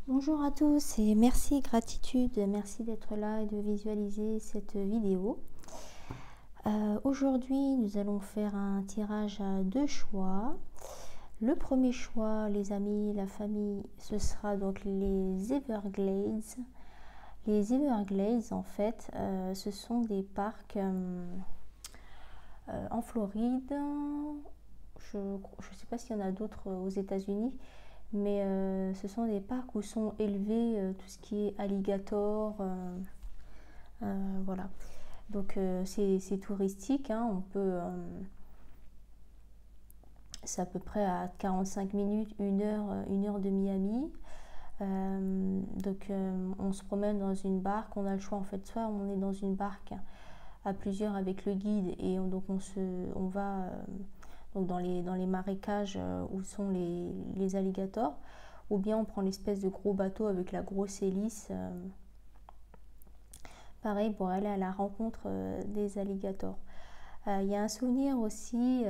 Bonjour à tous et merci, gratitude, merci d'être là et de visualiser cette vidéo. Aujourd'hui, nous allons faire un tirage à deux choix. Le premier choix, les amis, la famille, ce sera donc les Everglades. Les Everglades, en fait, ce sont des parcs en Floride. Je ne sais pas s'il y en a d'autres aux États-Unis, mais ce sont des parcs où sont élevés tout ce qui est alligator. Voilà. Donc c'est touristique, hein, c'est à peu près à 45 minutes, une heure de Miami. On se promène dans une barque, on a le choix en fait, soit on est dans une barque à plusieurs avec le guide et on va donc dans les marécages où sont les alligators, ou bien on prend l'espèce de gros bateau avec la grosse hélice, pareil pour aller à la rencontre des alligators. Il y a un souvenir aussi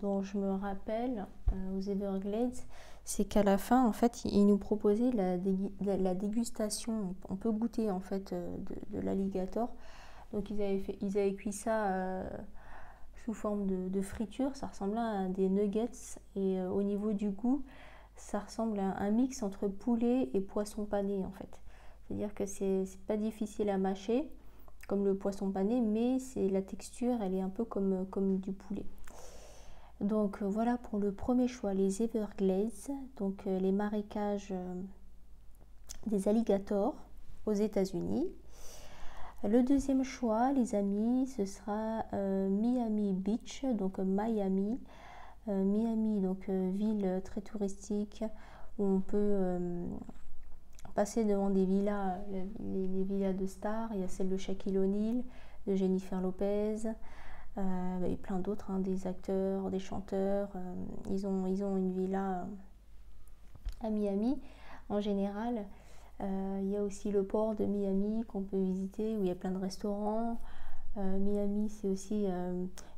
dont je me rappelle aux Everglades, c'est qu'à la fin, en fait, ils nous proposaient la dégustation. On peut goûter en fait de l'alligator. Donc ils avaient cuit ça sous forme de friture. Ça ressemblait à des nuggets et au niveau du goût, ça ressemble à un mix entre poulet et poisson pané en fait. C'est-à-dire que c'est pas difficile à mâcher comme le poisson pané, mais c'est la texture, elle est un peu comme du poulet. Donc voilà pour le premier choix, les Everglades, donc les marécages des alligators aux États-Unis. Le deuxième choix, les amis, ce sera Miami Beach, donc Miami. Miami, donc ville très touristique où on peut passer devant des villas, les villas de stars. Il y a celle de Shaquille O'Neal, de Jennifer Lopez, et plein d'autres, hein, des acteurs, des chanteurs. Ils ont une villa à Miami en général. Il y a aussi le port de Miami qu'on peut visiter où il y a plein de restaurants. Miami, c'est aussi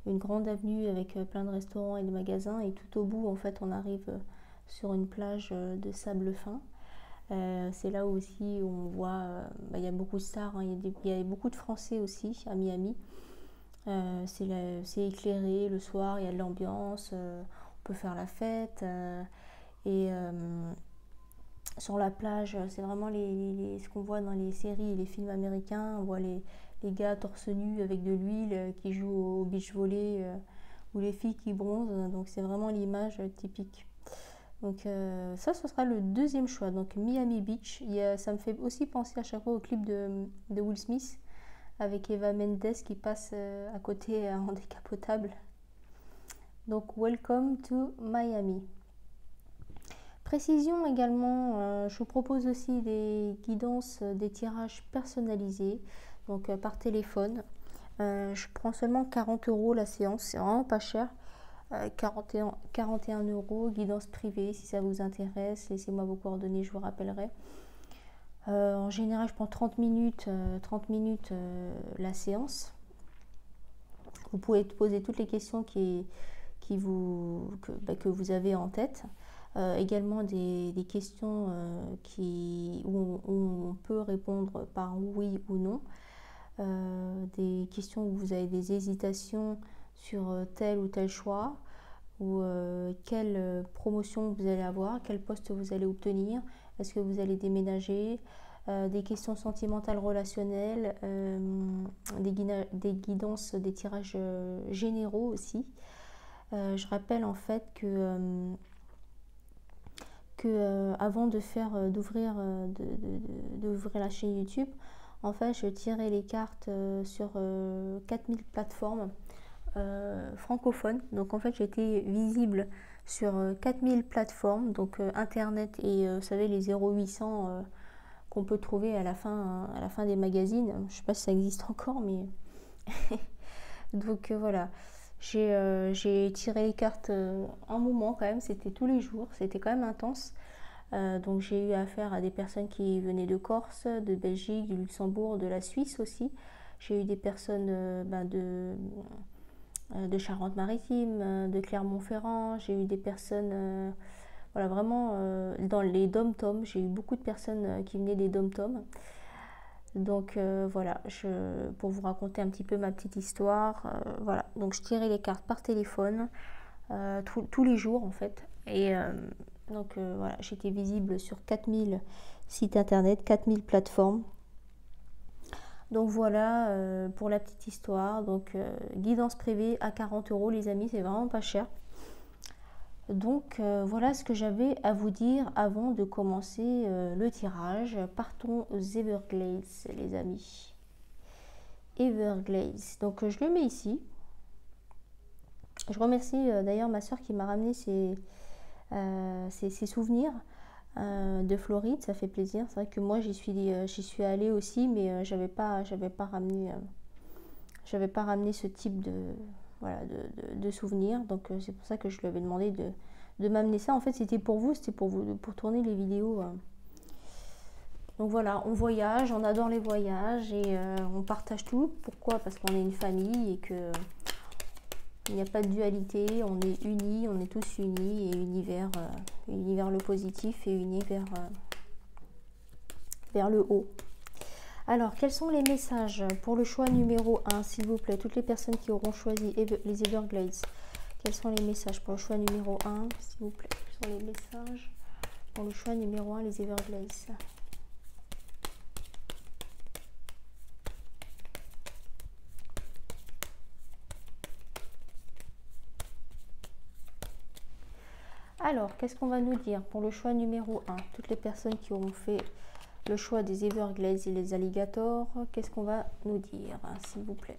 une grande avenue avec plein de restaurants et de magasins. Et tout au bout, en fait, on arrive sur une plage de sable fin. C'est là aussi où on voit, il y a beaucoup de stars, hein, il y a beaucoup de Français aussi à Miami. C'est éclairé le soir, il y a de l'ambiance, on peut faire la fête. Et sur la plage, c'est vraiment ce qu'on voit dans les séries et les films américains. On voit les gars torse nu avec de l'huile qui jouent au beach volley, ou les filles qui bronzent. Donc c'est vraiment l'image typique. Donc ça, ce sera le deuxième choix. Donc Miami Beach. Ça me fait aussi penser à chaque fois au clip de Will Smith avec Eva Mendes qui passe à côté en décapotable. Donc Welcome to Miami. Précision également, je vous propose aussi des guidances, des tirages personnalisés, donc par téléphone. Je prends seulement 40 € la séance, c'est vraiment pas cher. 41 €, guidance privée, si ça vous intéresse, laissez-moi vos coordonnées, je vous rappellerai. En général, je prends 30 minutes, la séance. Vous pouvez poser toutes les questions que vous avez en tête. Également des questions où on peut répondre par oui ou non. Des questions où vous avez des hésitations sur tel ou tel choix, ou quelle promotion vous allez avoir, quel poste vous allez obtenir, est-ce que vous allez déménager, des questions sentimentales relationnelles, des guidances, des tirages généraux aussi. Je rappelle en fait que avant d'ouvrir la chaîne YouTube, en fait, je tirais les cartes sur 4000 plateformes francophones. Donc, en fait, j'étais visible sur 4000 plateformes, donc Internet et, vous savez, les 0800 qu'on peut trouver à la fin des magazines. Je ne sais pas si ça existe encore, mais... Donc, voilà. J'ai tiré les cartes un moment quand même, c'était tous les jours, c'était quand même intense. Donc j'ai eu affaire à des personnes qui venaient de Corse, de Belgique, du Luxembourg, de la Suisse aussi. J'ai eu des personnes de Charente-Maritime, de Clermont-Ferrand. J'ai eu des personnes Voilà, vraiment dans les dom-toms, j'ai eu beaucoup de personnes qui venaient des dom-toms. Donc voilà, pour vous raconter un petit peu ma petite histoire, voilà. Donc je tirais les cartes par téléphone tous les jours en fait. Et donc voilà, j'étais visible sur 4000 sites internet, 4000 plateformes. Donc voilà pour la petite histoire. Donc guidance privée à 40 € les amis, c'est vraiment pas cher. Donc voilà ce que j'avais à vous dire avant de commencer le tirage. Partons aux Everglades les amis. Everglades. Donc je le mets ici. Je remercie d'ailleurs ma soeur qui m'a ramené ses souvenirs de Floride, ça fait plaisir. C'est vrai que moi j'y suis allée aussi, mais j'avais pas ramené ce type de souvenirs. Donc c'est pour ça que je lui avais demandé de m'amener ça. En fait, c'était pour vous, pour tourner les vidéos. Donc voilà, on voyage, on adore les voyages et on partage tout. Pourquoi? Parce qu'on est une famille et que il n'y a pas de dualité, on est unis, on est tous unis et univers le positif et unis vers le haut. Alors, quels sont les messages pour le choix numéro 1, s'il vous plaît, toutes les personnes qui auront choisi les Everglades? Quels sont les messages pour le choix numéro 1, s'il vous plaît? Quels sont les messages pour le choix numéro 1, les Everglades? Alors, qu'est-ce qu'on va nous dire pour le choix numéro 1? Toutes les personnes qui auront fait le choix des Everglades et les alligators, qu'est-ce qu'on va nous dire, s'il vous plaît?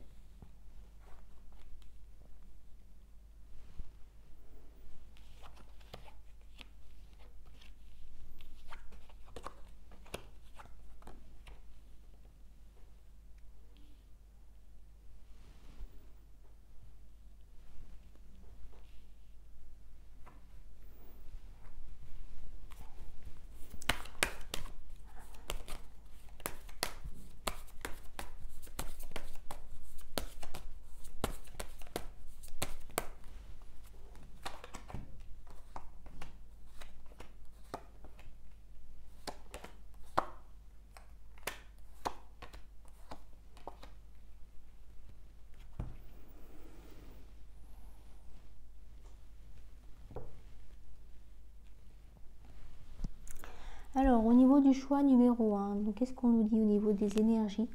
Alors, au niveau du choix numéro 1, qu'est-ce qu'on nous dit au niveau des énergies?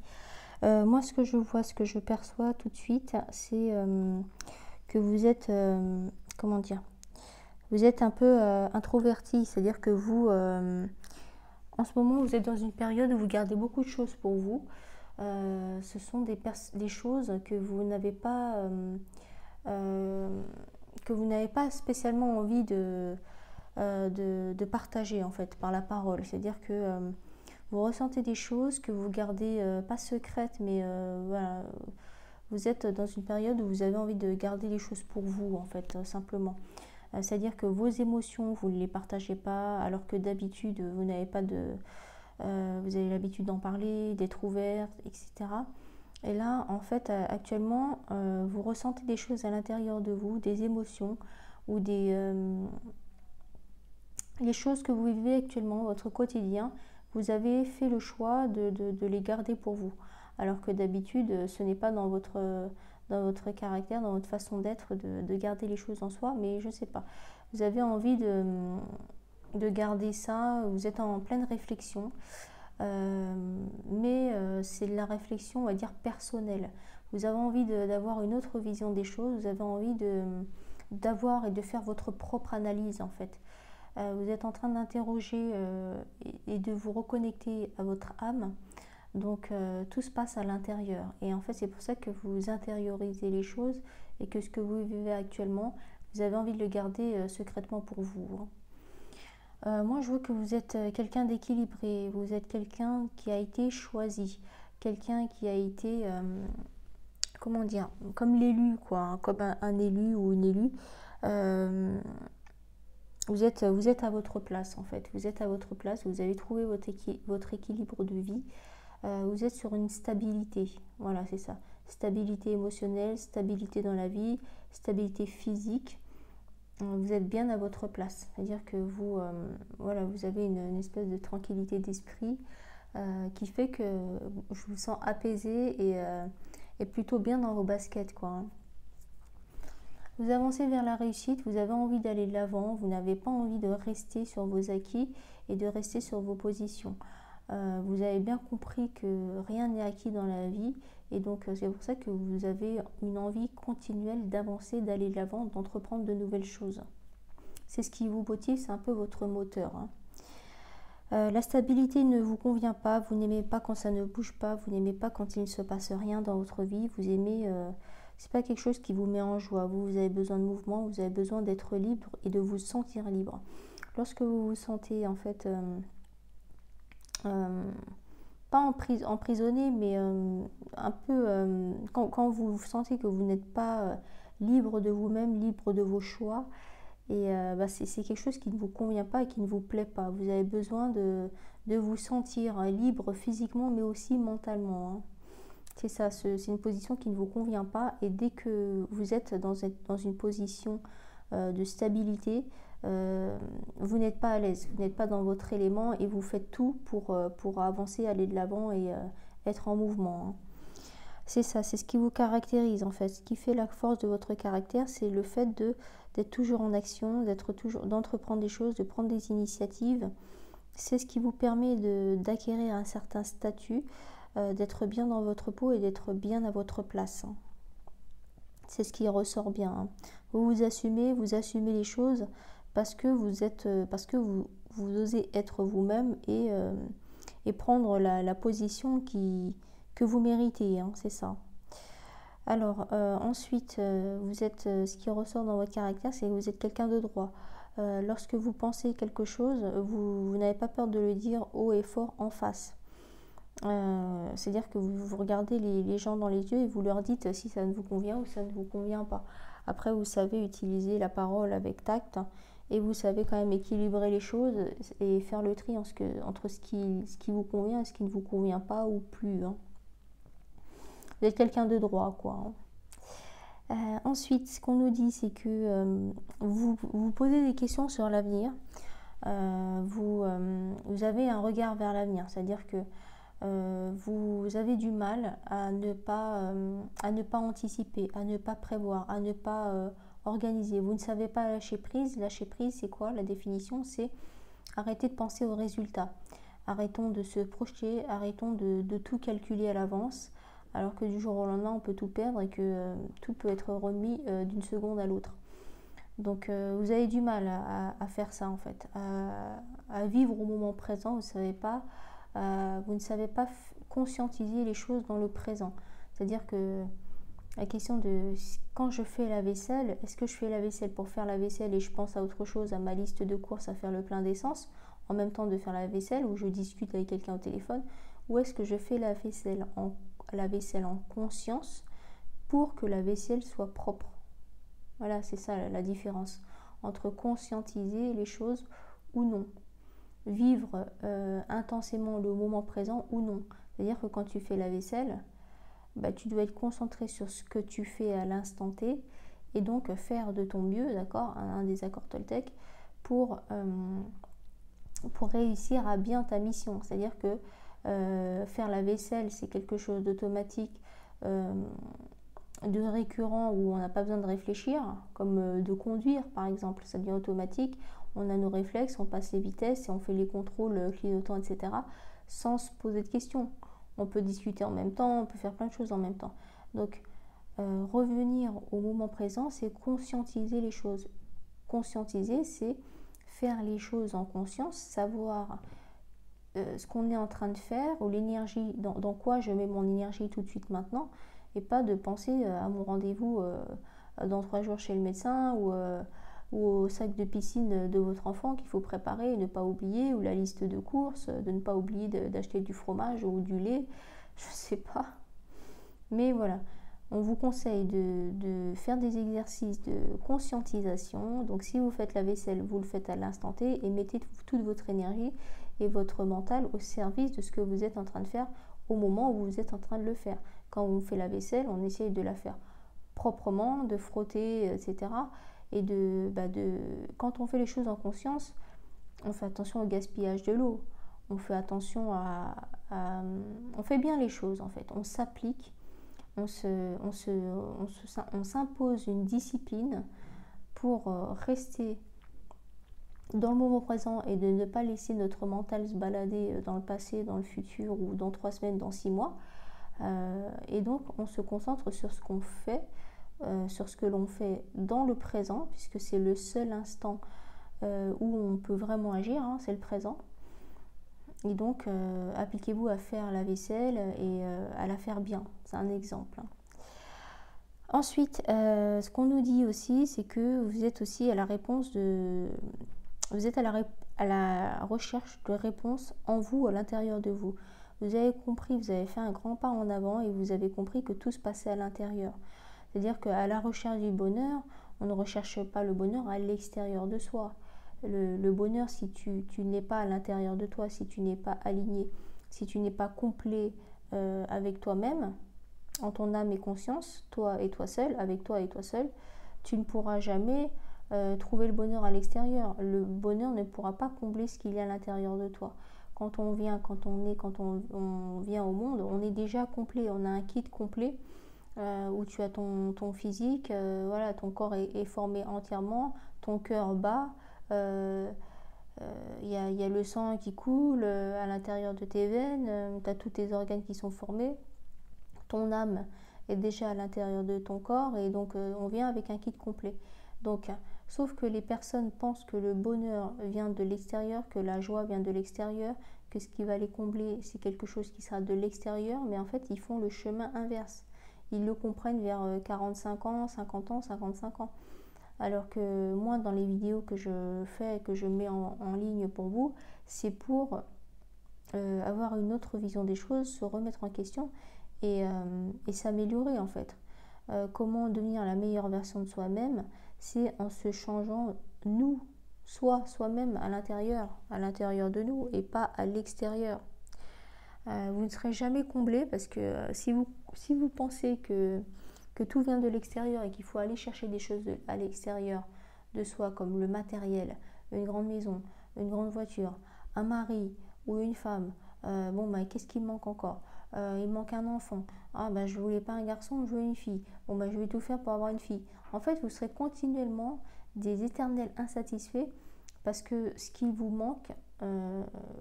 Moi, ce que je vois, ce que je perçois tout de suite, c'est que vous êtes, comment dire, vous êtes un peu introverti, c'est-à-dire que vous, en ce moment, vous êtes dans une période où vous gardez beaucoup de choses pour vous. Ce sont des choses que vous n'avez pas, spécialement envie de partager en fait par la parole. C'est-à-dire que vous ressentez des choses que vous gardez pas secrètes, mais voilà, vous êtes dans une période où vous avez envie de garder les choses pour vous en fait, simplement. C'est-à-dire que vos émotions, vous ne les partagez pas, alors que d'habitude, vous n'avez pas vous avez l'habitude d'en parler, d'être ouverte, etc. Et là, en fait, actuellement, vous ressentez des choses à l'intérieur de vous, des émotions ou les choses que vous vivez actuellement, votre quotidien, vous avez fait le choix de les garder pour vous. Alors que d'habitude, ce n'est pas dans votre caractère, dans votre façon d'être, de garder les choses en soi, mais je ne sais pas. Vous avez envie de garder ça, vous êtes en pleine réflexion, mais c'est de la réflexion, on va dire, personnelle. Vous avez envie d'avoir une autre vision des choses, vous avez envie d'avoir et de faire votre propre analyse en fait. Vous êtes en train d'interroger et de vous reconnecter à votre âme. Donc tout se passe à l'intérieur. Et en fait, c'est pour ça que vous intériorisez les choses et que ce que vous vivez actuellement, vous avez envie de le garder secrètement pour vous. Moi, je vois que vous êtes quelqu'un d'équilibré. Vous êtes quelqu'un qui a été choisi. Quelqu'un qui a été, comment dire, comme l'élu, quoi. Comme un élu ou une élue. Vous êtes à votre place en fait, vous êtes à votre place, vous avez trouvé votre équilibre de vie, vous êtes sur une stabilité, voilà c'est ça, stabilité émotionnelle, stabilité dans la vie, stabilité physique, vous êtes bien à votre place. C'est-à-dire que vous, voilà, vous avez une espèce de tranquillité d'esprit qui fait que je vous sens apaisé et plutôt bien dans vos baskets, quoi, hein. Vous avancez vers la réussite, vous avez envie d'aller de l'avant, vous n'avez pas envie de rester sur vos acquis et de rester sur vos positions. Vous avez bien compris que rien n'est acquis dans la vie et donc c'est pour ça que vous avez une envie continuelle d'avancer, d'aller de l'avant, d'entreprendre de nouvelles choses. C'est ce qui vous motive, c'est un peu votre moteur, hein. La stabilité ne vous convient pas, vous n'aimez pas quand ça ne bouge pas, vous n'aimez pas quand il ne se passe rien dans votre vie, vous aimez, c'est pas quelque chose qui vous met en joie, vous avez besoin de mouvement, vous avez besoin d'être libre et de vous sentir libre. Lorsque vous vous sentez en fait, pas emprisonné, mais un peu, quand vous sentez que vous n'êtes pas libre de vous-même, libre de vos choix, et c'est quelque chose qui ne vous convient pas et qui ne vous plaît pas. Vous avez besoin de vous sentir libre physiquement mais aussi mentalement, hein. C'est ça, c'est une position qui ne vous convient pas et dès que vous êtes dans une position de stabilité, vous n'êtes pas à l'aise, vous n'êtes pas dans votre élément et vous faites tout pour avancer, aller de l'avant et être en mouvement, hein. C'est ça, c'est ce qui vous caractérise en fait. Ce qui fait la force de votre caractère, c'est le fait d'être toujours en action, d'entreprendre des choses, de prendre des initiatives. C'est ce qui vous permet d'acquérir un certain statut, d'être bien dans votre peau et d'être bien à votre place, hein. C'est ce qui ressort bien, hein. Vous assumez les choses parce que vous osez être vous-même et prendre la position que vous méritez, hein, c'est ça. Alors ensuite, ce qui ressort dans votre caractère, c'est que vous êtes quelqu'un de droit. Lorsque vous pensez quelque chose, vous n'avez pas peur de le dire haut et fort en face. C'est-à-dire que vous regardez les gens dans les yeux et vous leur dites si ça ne vous convient ou ça ne vous convient pas. Après, vous savez utiliser la parole avec tact et vous savez quand même équilibrer les choses et faire le tri entre ce qui vous convient et ce qui ne vous convient pas ou plus, hein. Vous êtes quelqu'un de droit, quoi, hein. Ensuite, ce qu'on nous dit, c'est que vous posez des questions sur l'avenir. Vous avez un regard vers l'avenir, c'est-à-dire que vous avez du mal à ne pas anticiper, à ne pas prévoir, à ne pas organiser. Vous ne savez pas lâcher prise. Lâcher prise, c'est quoi? La définition, c'est arrêter de penser aux résultats. Arrêtons de se projeter, arrêtons de tout calculer à l'avance, alors que du jour au lendemain, on peut tout perdre et que tout peut être remis d'une seconde à l'autre. Donc vous avez du mal à faire ça en fait, à vivre au moment présent. Vous ne savez pas conscientiser les choses dans le présent. C'est-à-dire que la question de quand je fais la vaisselle, est-ce que je fais la vaisselle pour faire la vaisselle et je pense à autre chose, à ma liste de courses, à faire le plein d'essence, en même temps de faire la vaisselle, ou je discute avec quelqu'un au téléphone, ou est-ce que je fais la vaisselle en conscience pour que la vaisselle soit propre? Voilà, c'est ça la différence entre conscientiser les choses ou non. Vivre intensément le moment présent ou non. C'est-à-dire que quand tu fais la vaisselle, tu dois être concentré sur ce que tu fais à l'instant T et donc faire de ton mieux, d'accord, un des accords Toltec, pour réussir à bien ta mission. C'est-à-dire que faire la vaisselle, c'est quelque chose d'automatique, de récurrent où on n'a pas besoin de réfléchir, comme de conduire par exemple, ça devient automatique, on a nos réflexes, on passe les vitesses et on fait les contrôles clignotants, etc. sans se poser de questions. On peut discuter en même temps, on peut faire plein de choses en même temps. Donc revenir au moment présent, c'est conscientiser les choses. Conscientiser, c'est faire les choses en conscience, savoir ce qu'on est en train de faire, ou l'énergie, dans quoi je mets mon énergie tout de suite maintenant, et pas de penser à mon rendez-vous dans 3 jours chez le médecin ou au sac de piscine de votre enfant qu'il faut préparer et ne pas oublier, ou la liste de courses, de ne pas oublier d'acheter du fromage ou du lait, je ne sais pas. Mais voilà, on vous conseille de faire des exercices de conscientisation. Donc si vous faites la vaisselle, vous le faites à l'instant T et mettez toute votre énergie et votre mental au service de ce que vous êtes en train de faire au moment où vous êtes en train de le faire. Quand on fait la vaisselle, on essaye de la faire proprement, de frotter, etc. et quand on fait les choses en conscience, on fait attention au gaspillage de l'eau, on fait attention on fait bien les choses en fait, on s'applique, on s'impose une discipline pour rester dans le moment présent et de ne pas laisser notre mental se balader dans le passé, dans le futur ou dans 3 semaines, dans 6 mois. Et donc on se concentre sur ce qu'on fait, sur ce que l'on fait dans le présent, puisque c'est le seul instant où on peut vraiment agir, hein, c'est le présent. Et donc appliquez-vous à faire la vaisselle et à la faire bien, c'est un exemple. Ensuite, ce qu'on nous dit aussi, c'est que vous êtes aussi à la réponse vous êtes à la recherche de réponses en vous, à l'intérieur de vous. Vous avez compris, vous avez fait un grand pas en avant et vous avez compris que tout se passait à l'intérieur. C'est-à-dire qu'à la recherche du bonheur, on ne recherche pas le bonheur à l'extérieur de soi. Le bonheur, si tu n'es pas à l'intérieur de toi, si tu n'es pas aligné, si tu n'es pas complet avec toi-même, en ton âme et conscience, toi et toi seul, avec toi et toi seul, tu ne pourras jamais trouver le bonheur à l'extérieur. Le bonheur ne pourra pas combler ce qu'il y a à l'intérieur de toi. Quand on vient au monde, on est déjà complet, on a un kit complet où tu as ton physique, voilà, ton corps est formé entièrement, ton cœur bat, y a le sang qui coule à l'intérieur de tes veines, tu as tous tes organes qui sont formés, ton âme est déjà à l'intérieur de ton corps et donc on vient avec un kit complet. Donc, sauf que les personnes pensent que le bonheur vient de l'extérieur, que la joie vient de l'extérieur, que ce qui va les combler c'est quelque chose qui sera de l'extérieur, mais en fait ils font le chemin inverse. Ils le comprennent vers 45 ans, 50 ans, 55 ans. Alors que moi, dans les vidéos que je fais, que je mets en ligne pour vous, c'est pour avoir une autre vision des choses, se remettre en question et s'améliorer en fait. Comment devenir la meilleure version de soi-même? C'est en se changeant nous, soi-même à l'intérieur de nous et pas à l'extérieur. Vous ne serez jamais comblé parce que si vous pensez que tout vient de l'extérieur et qu'il faut aller chercher des choses à l'extérieur de soi, comme le matériel, une grande maison, une grande voiture, un mari ou une femme, qu'est-ce qui me manque encore? Il me manque un enfant. Je voulais pas un garçon, je veux une fille. Je vais tout faire pour avoir une fille. En fait, vous serez continuellement des éternels insatisfaits parce que ce qui vous manque,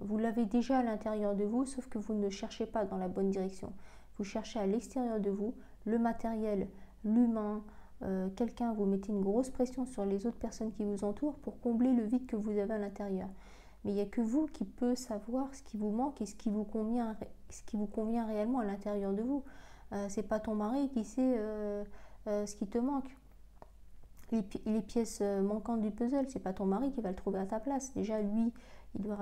vous l'avez déjà à l'intérieur de vous, sauf que vous ne cherchez pas dans la bonne direction. Vous cherchez à l'extérieur de vous, le matériel, l'humain, vous mettez une grosse pression sur les autres personnes qui vous entourent pour combler le vide que vous avez à l'intérieur. Mais il n'y a que vous qui peut savoir ce qui vous manque et ce qui vous convient réellement à l'intérieur de vous. C'est pas ton mari qui sait ce qui te manque. Les pièces manquantes du puzzle, c'est pas ton mari qui va le trouver à ta place. Déjà, lui, il doit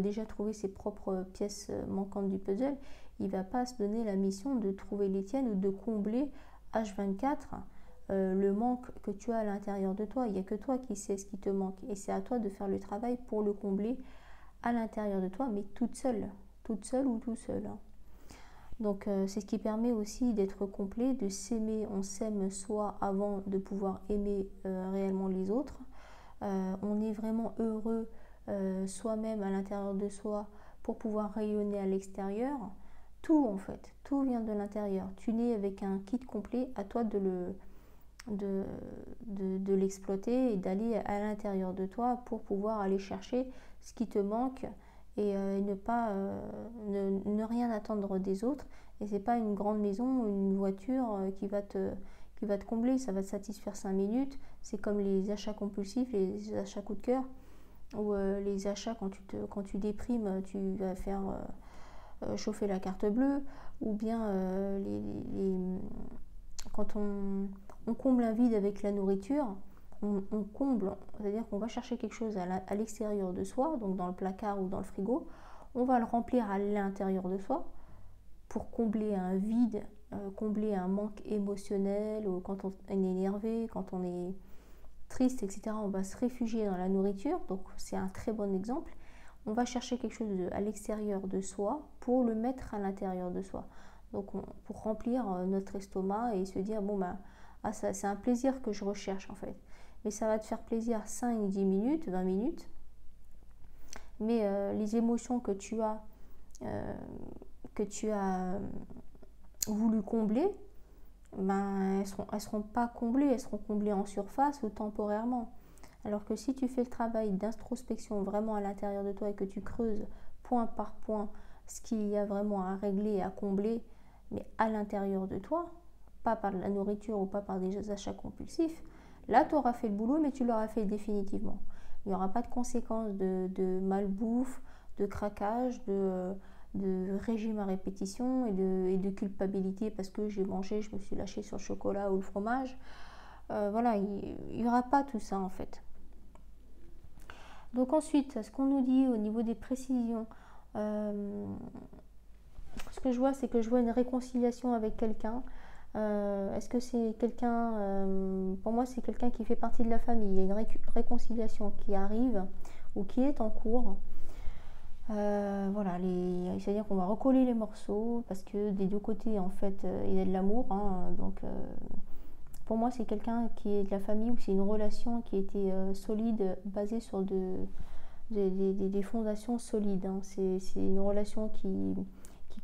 déjà trouver ses propres pièces manquantes du puzzle. Il va pas se donner la mission de trouver les tiennes ou de combler H24 le manque que tu as à l'intérieur de toi. Il n'y a que toi qui sais ce qui te manque et c'est à toi de faire le travail pour le combler à l'intérieur de toi, mais toute seule ou tout seul. Donc c'est ce qui permet aussi d'être complet, de s'aimer. On s'aime soi avant de pouvoir aimer réellement les autres. On est vraiment heureux soi-même à l'intérieur de soi pour pouvoir rayonner à l'extérieur. Tout en fait, tout vient de l'intérieur. Tu nais avec un kit complet, à toi de l'exploiter et d'aller à l'intérieur de toi pour pouvoir aller chercher ce qui te manque et ne rien attendre des autres. Et c'est pas une grande maison ou une voiture qui va te combler, ça va te satisfaire 5 minutes. C'est comme les achats compulsifs, les achats coup de cœur, ou les achats quand tu déprimes, tu vas faire chauffer la carte bleue, ou bien quand on comble un vide avec la nourriture, on comble, c'est-à-dire qu'on va chercher quelque chose à l'extérieur de soi, donc dans le placard ou dans le frigo, on va le remplir à l'intérieur de soi pour combler un vide, combler un manque émotionnel, ou quand on est énervé, quand on est triste, etc. On va se réfugier dans la nourriture, donc c'est un très bon exemple. On va chercher quelque chose à l'extérieur de soi pour le mettre à l'intérieur de soi. Donc pour remplir notre estomac et se dire c'est un plaisir que je recherche en fait. mais ça va te faire plaisir 5, 10 minutes, 20 minutes. Mais les émotions que tu as voulu combler, ben, elles seront pas comblées, elles seront comblées en surface ou temporairement. Alors que si tu fais le travail d'introspection vraiment à l'intérieur de toi et que tu creuses point par point ce qu'il y a vraiment à régler et à combler, mais à l'intérieur de toi, pas par de la nourriture ou pas par des achats compulsifs, là tu auras fait le boulot, mais tu l'auras fait définitivement. Il n'y aura pas de conséquences de malbouffe, de craquage, de régime à répétition et de culpabilité parce que j'ai mangé, je me suis lâché sur le chocolat ou le fromage. Voilà, il n'y aura pas tout ça en fait. Donc ensuite, ce qu'on nous dit au niveau des précisions, ce que je vois, c'est que je vois une réconciliation avec quelqu'un. Est-ce que c'est quelqu'un, pour moi c'est quelqu'un qui fait partie de la famille, il y a une réconciliation qui arrive ou qui est en cours. Voilà, c'est-à-dire qu'on va recoller les morceaux parce que des deux côtés en fait il y a de l'amour, hein, donc pour moi c'est quelqu'un qui est de la famille ou c'est une relation qui était solide, basée sur des fondations solides, hein. C'est une relation qui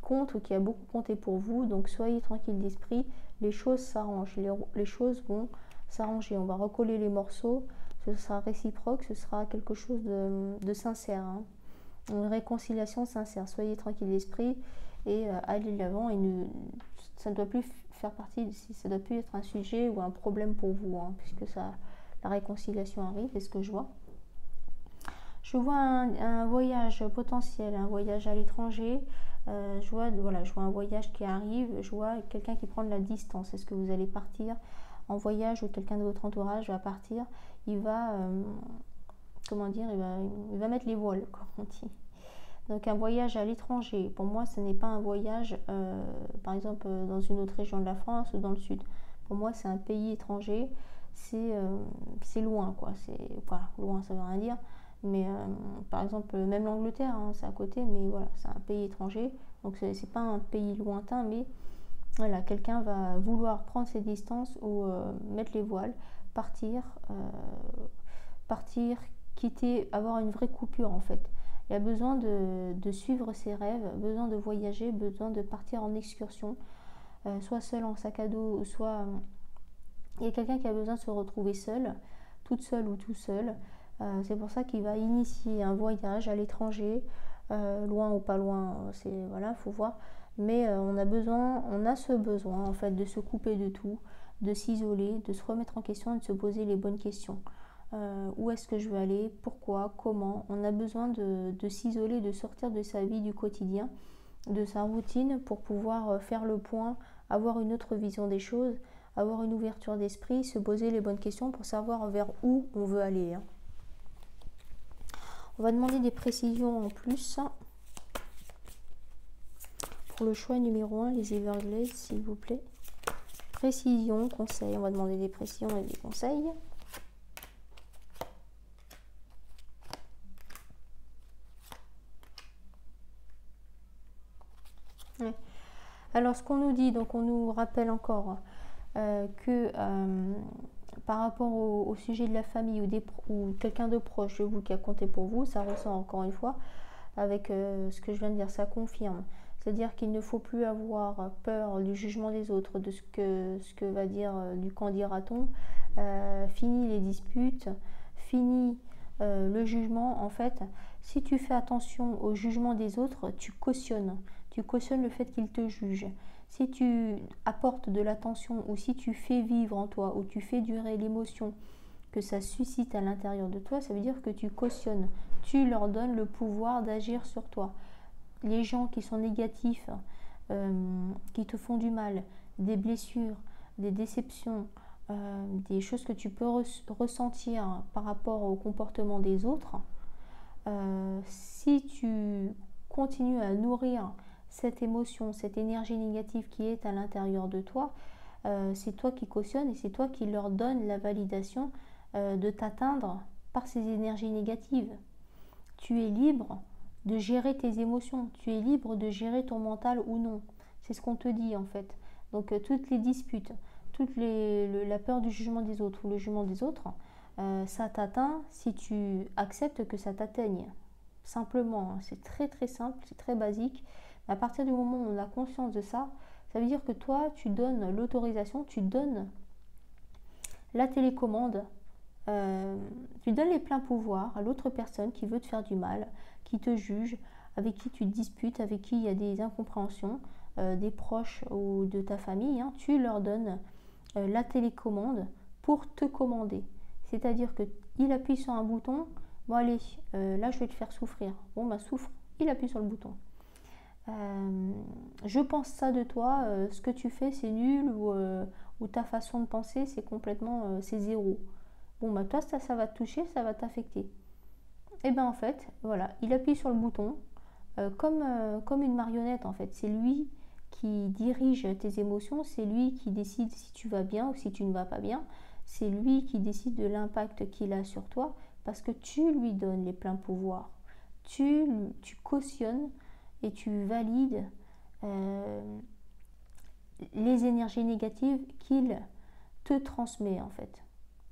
compte ou qui a beaucoup compté pour vous, donc soyez tranquille d'esprit, les choses s'arrangent, les choses vont s'arranger, on va recoller les morceaux, ce sera réciproque, ce sera quelque chose de sincère, hein. Une réconciliation sincère, soyez tranquille d'esprit et allez de l'avant, et ça ne doit plus faire partie, ça ne doit plus être un sujet ou un problème pour vous, hein, puisque la réconciliation arrive, c'est ce que je vois. Je vois un voyage potentiel, un voyage à l'étranger. Je vois un voyage qui arrive. Je vois quelqu'un qui prend de la distance. Est-ce que vous allez partir en voyage ou quelqu'un de votre entourage va partir? Il va, il va mettre les voiles, comme on dit. Donc un voyage à l'étranger, pour moi, ce n'est pas un voyage, par exemple, dans une autre région de la France ou dans le sud. Pour moi, c'est un pays étranger. C'est loin, quoi. Loin, ça veut rien dire. Mais par exemple, même l'Angleterre, hein, c'est à côté, mais voilà, c'est un pays étranger. Donc c'est pas un pays lointain, mais voilà, quelqu'un va vouloir prendre ses distances ou mettre les voiles, partir, quitter, avoir une vraie coupure en fait. Il a besoin de suivre ses rêves, besoin de voyager, besoin de partir en excursion, soit seul en sac à dos, soit il y a quelqu'un qui a besoin de se retrouver seul, toute seule ou tout seul. C'est pour ça qu'il va initier un voyage à l'étranger, loin ou pas loin, voilà, faut voir. Mais on a ce besoin en fait de se couper de tout, de s'isoler, de se remettre en question et de se poser les bonnes questions. Où est-ce que je veux aller, pourquoi, comment. On a besoin de s'isoler, de sortir de sa vie du quotidien, de sa routine pour pouvoir faire le point, avoir une autre vision des choses, avoir une ouverture d'esprit, se poser les bonnes questions pour savoir vers où on veut aller, hein. On va demander des précisions en plus pour le choix numéro 1, les Everglades, s'il vous plaît. Précision, conseil, on va demander des précisions et des conseils. Ouais. Alors ce qu'on nous dit, donc on nous rappelle encore que par rapport au sujet de la famille ou quelqu'un de proche de vous qui a compté pour vous, ça ressort encore une fois avec ce que je viens de dire, ça confirme. C'est-à-dire qu'il ne faut plus avoir peur du jugement des autres, de ce que va dire du qu'en dira-t-on. Fini les disputes, fini le jugement. En fait, si tu fais attention au jugement des autres, tu cautionnes le fait qu'ils te jugent. Si tu apportes de l'attention ou si tu fais vivre en toi ou tu fais durer l'émotion que ça suscite à l'intérieur de toi, ça veut dire que tu cautionnes, tu leur donnes le pouvoir d'agir sur toi. Les gens qui sont négatifs, qui te font du mal, des blessures, des déceptions, des choses que tu peux ressentir par rapport au comportement des autres, si tu continues à nourrir cette émotion, cette énergie négative qui est à l'intérieur de toi, c'est toi qui cautionnes et c'est toi qui leur donnes la validation de t'atteindre par ces énergies négatives. Tu es libre de gérer tes émotions, tu es libre de gérer ton mental ou non. C'est ce qu'on te dit en fait. Donc toutes les disputes, la peur du jugement des autres ou le jugement des autres, ça t'atteint si tu acceptes que ça t'atteigne. Simplement, hein. C'est très très simple, c'est très basique. Mais à partir du moment où on a conscience de ça, ça veut dire que toi, tu donnes l'autorisation, tu donnes la télécommande, tu donnes les pleins pouvoirs à l'autre personne qui veut te faire du mal, qui te juge, avec qui tu te disputes, avec qui il y a des incompréhensions, des proches ou de ta famille, hein. Tu leur donnes la télécommande pour te commander. C'est-à-dire qu'il appuie sur un bouton, bon allez, là je vais te faire souffrir. Bon bah souffre, il appuie sur le bouton. Je pense ça de toi, ce que tu fais c'est nul, ou ta façon de penser c'est complètement, c'est zéro. Bon bah toi ça va te toucher, ça va t'affecter. Et ben en fait, voilà, il appuie sur le bouton, comme une marionnette en fait. C'est lui qui dirige tes émotions, c'est lui qui décide si tu vas bien ou si tu ne vas pas bien. C'est lui qui décide de l'impact qu'il a sur toi parce que tu lui donnes les pleins pouvoirs. Tu cautionnes et tu valides les énergies négatives qu'il te transmet en fait.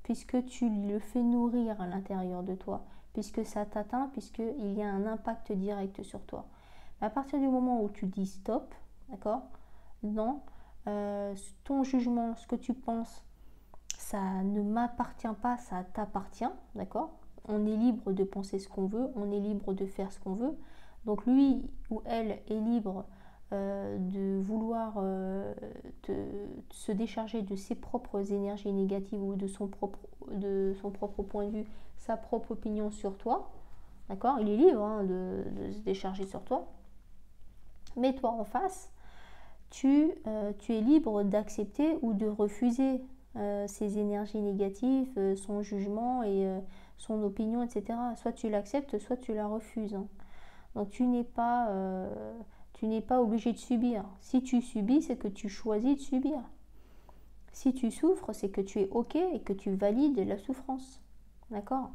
Puisque tu le fais nourrir à l'intérieur de toi, puisque ça t'atteint, puisqu'il y a un impact direct sur toi. Mais à partir du moment où tu dis stop, d'accord, non, ton jugement, ce que tu penses, ça ne m'appartient pas, ça t'appartient, d'accord. On est libre de penser ce qu'on veut, on est libre de faire ce qu'on veut. Donc lui ou elle est libre de vouloir se décharger de ses propres énergies négatives ou de son propre point de vue, sa propre opinion sur toi. D'accord. Il est libre hein, de se décharger sur toi. Mais toi en face, tu es libre d'accepter ou de refuser ces énergies négatives, son jugement et son opinion, etc. Soit tu l'acceptes, soit tu la refuses. Hein. Donc tu n'es pas obligé de subir. Si tu subis, c'est que tu choisis de subir. Si tu souffres, c'est que tu es OK et que tu valides la souffrance. D'accord ?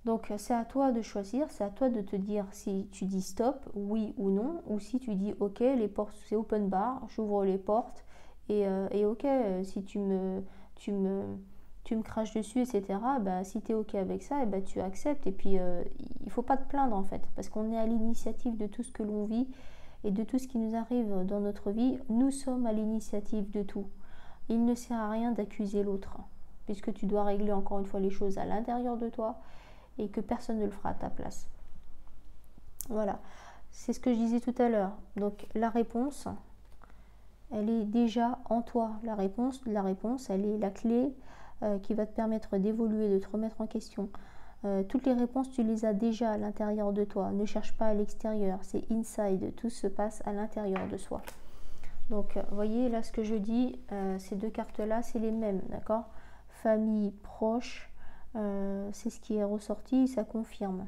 Donc c'est à toi de choisir, c'est à toi de te dire si tu dis stop, oui ou non, ou si tu dis OK, les portes c'est open bar, j'ouvre les portes et OK, si tu me craches dessus, etc. Bah, si tu es OK avec ça, et bah, tu acceptes. Et puis il ne faut pas te plaindre en fait, parce qu'on est à l'initiative de tout ce que l'on vit et de tout ce qui nous arrive dans notre vie. Nous sommes à l'initiative de tout. Il ne sert à rien d'accuser l'autre, puisque tu dois régler encore une fois les choses à l'intérieur de toi et que personne ne le fera à ta place. Voilà, c'est ce que je disais tout à l'heure. Donc la réponse, elle est déjà en toi. La réponse, elle est la clé qui va te permettre d'évoluer, de te remettre en question. Toutes les réponses, tu les as déjà à l'intérieur de toi. Ne cherche pas à l'extérieur, c'est inside. Tout se passe à l'intérieur de soi. Donc, vous voyez, là, ce que je dis, ces deux cartes-là, c'est les mêmes, d'accord ? Famille, proche, c'est ce qui est ressorti, ça confirme.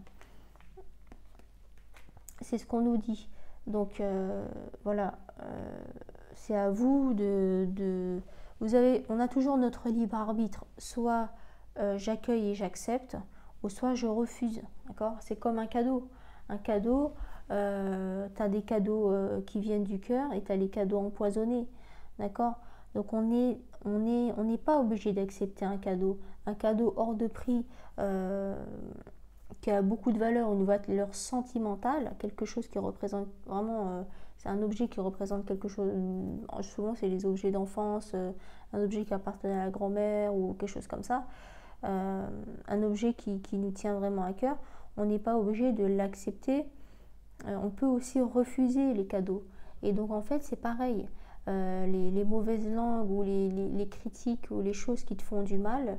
C'est ce qu'on nous dit. Donc, voilà, c'est à vous on a toujours notre libre arbitre. Soit j'accueille et j'accepte, ou soit je refuse, d'accord ? C'est comme un cadeau. Un cadeau, tu as des cadeaux qui viennent du cœur et tu as les cadeaux empoisonnés, d'accord ? Donc on n'est pas obligé d'accepter un cadeau hors de prix qui a beaucoup de valeur, une valeur sentimentale, quelque chose qui représente vraiment, c'est un objet qui représente quelque chose, souvent c'est les objets d'enfance, un objet qui appartenait à la grand-mère ou quelque chose comme ça, un objet qui nous tient vraiment à cœur. On n'est pas obligé de l'accepter, on peut aussi refuser les cadeaux. Et donc en fait c'est pareil, les mauvaises langues ou les critiques ou les choses qui te font du mal,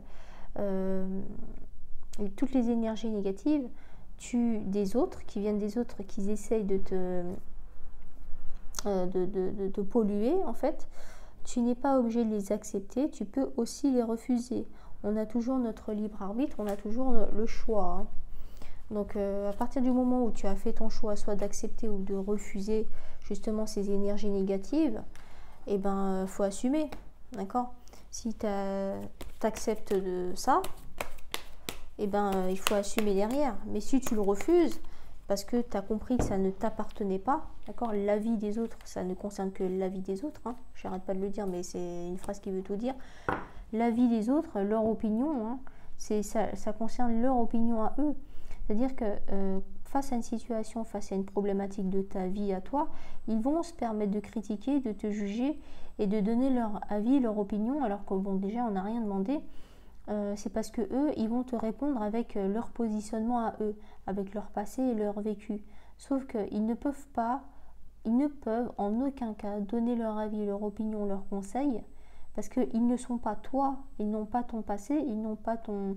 toutes les énergies négatives des autres, qui viennent des autres, qui essayent de te polluer en fait, tu n'es pas obligé de les accepter, tu peux aussi les refuser. On a toujours notre libre arbitre, on a toujours le choix. Hein. Donc à partir du moment où tu as fait ton choix, soit d'accepter ou de refuser justement ces énergies négatives, eh ben faut assumer, d'accord ? Si tu acceptes de ça, eh ben il faut assumer derrière. Mais si tu le refuses, parce que tu as compris que ça ne t'appartenait pas, d'accord ? La vie des autres, ça ne concerne que la vie des autres, hein. J'arrête pas de le dire, mais c'est une phrase qui veut tout dire. La vie des autres, leur opinion, hein, ça concerne leur opinion à eux. C'est-à-dire que face à une situation, face à une problématique de ta vie à toi, ils vont se permettre de critiquer, de te juger et de donner leur avis, leur opinion, alors que bon, déjà on n'a rien demandé. C'est parce que eux, ils vont te répondre avec leur positionnement à eux, avec leur passé et leur vécu. Sauf qu'ils ne peuvent pas, ils ne peuvent en aucun cas donner leur avis, leur opinion, leurs conseils, parce qu'ils ne sont pas toi, ils n'ont pas ton passé, ils n'ont pas ton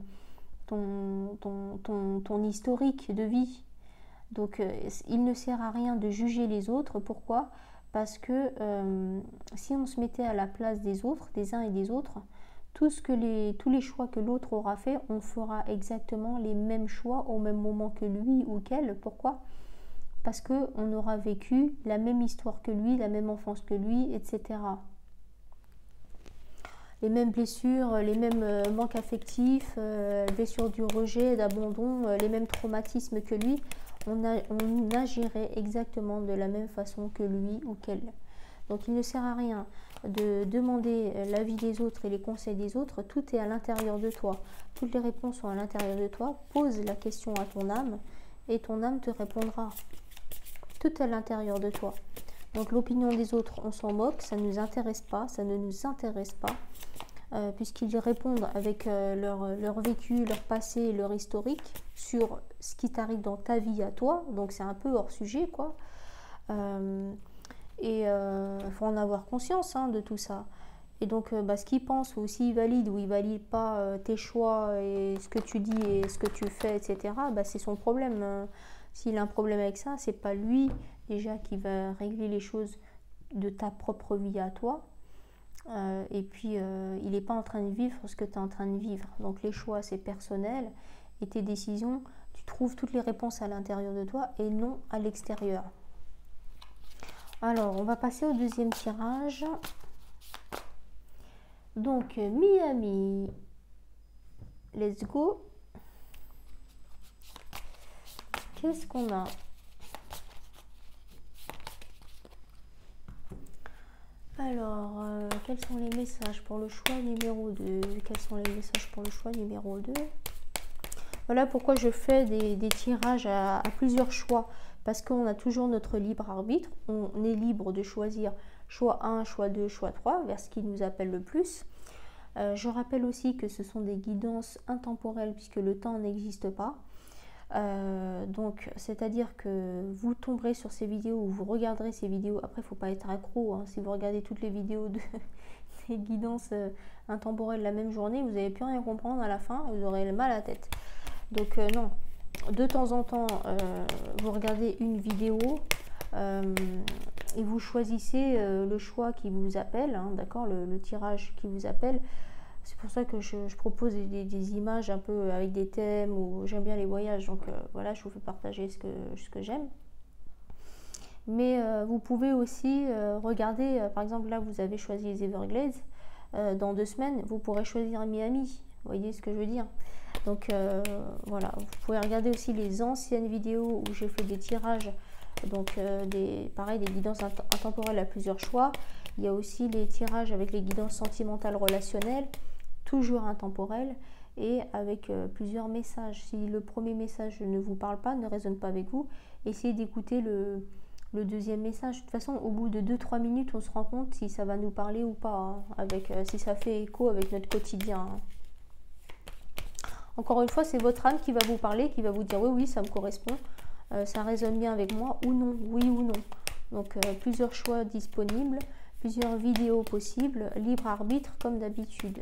historique de vie. Donc il ne sert à rien de juger les autres. Pourquoi? Parce que si on se mettait à la place des autres, des uns et des autres, tous les choix que l'autre aura fait, on fera exactement les mêmes choix au même moment que lui ou qu'elle. Pourquoi? Parce qu'on aura vécu la même histoire que lui, la même enfance que lui, etc. Les mêmes blessures, les mêmes manques affectifs, blessures du rejet, d'abandon, les mêmes traumatismes que lui, on agirait exactement de la même façon que lui ou qu'elle. Donc il ne sert à rien de demander l'avis des autres et les conseils des autres, tout est à l'intérieur de toi. Toutes les réponses sont à l'intérieur de toi. Pose la question à ton âme et ton âme te répondra. Tout est à l'intérieur de toi. Donc l'opinion des autres, on s'en moque, ça ne nous intéresse pas, ça ne nous intéresse pas. Puisqu'ils répondent avec leur vécu, leur passé, leur historique sur ce qui t'arrive dans ta vie à toi. Donc c'est un peu hors sujet, quoi. Il faut en avoir conscience de tout ça. Et donc ce qu'ils pensent, ou s'ils valident ou ils ne valident pas tes choix et ce que tu dis et ce que tu fais, etc., c'est son problème. S'il a un problème avec ça, c'est pas lui déjà qui va régler les choses de ta propre vie à toi. Et puis il n'est pas en train de vivre ce que tu es en train de vivre. Donc les choix, c'est personnel, et tes décisions, tu trouves toutes les réponses à l'intérieur de toi et non à l'extérieur. Alors on va passer au deuxième tirage. Donc Miami, let's go. Qu'est-ce qu'on a? Alors, quels sont les messages pour le choix numéro 2? Quels sont les messages pour le choix numéro 2? Voilà pourquoi je fais des tirages à plusieurs choix. Parce qu'on a toujours notre libre arbitre. On est libre de choisir choix 1, choix 2, choix 3, vers ce qui nous appelle le plus. Je rappelle aussi que ce sont des guidances intemporelles puisque le temps n'existe pas. Donc c'est-à-dire que vous tomberez sur ces vidéos ou vous regarderez ces vidéos. Après, il ne faut pas être accro, si vous regardez toutes les vidéos des guidances intemporelles la même journée, vous n'allez plus rien comprendre à la fin, vous aurez le mal à la tête. Donc non, de temps en temps vous regardez une vidéo et vous choisissez le choix qui vous appelle, d'accord, le tirage qui vous appelle. C'est pour ça que je propose des images un peu avec des thèmes, ou j'aime bien les voyages, donc voilà, je vous fais partager ce que j'aime. Mais vous pouvez aussi regarder, par exemple là vous avez choisi les Everglades, dans 2 semaines vous pourrez choisir Miami, vous voyez ce que je veux dire. Donc voilà, vous pouvez regarder aussi les anciennes vidéos où j'ai fait des tirages, donc pareil, des guidances intemporelles à plusieurs choix. Il y a aussi les tirages avec les guidances sentimentales relationnelles, toujours intemporelles, et avec plusieurs messages. Si le premier message ne vous parle pas, ne résonne pas avec vous, essayez d'écouter le deuxième message. De toute façon, au bout de 2-3 minutes, on se rend compte si ça va nous parler ou pas, si ça fait écho avec notre quotidien. Encore une fois, c'est votre âme qui va vous parler, qui va vous dire oui, ça me correspond, ça résonne bien avec moi, ou non, oui ou non. Donc plusieurs choix disponibles, plusieurs vidéos possibles, libre arbitre comme d'habitude.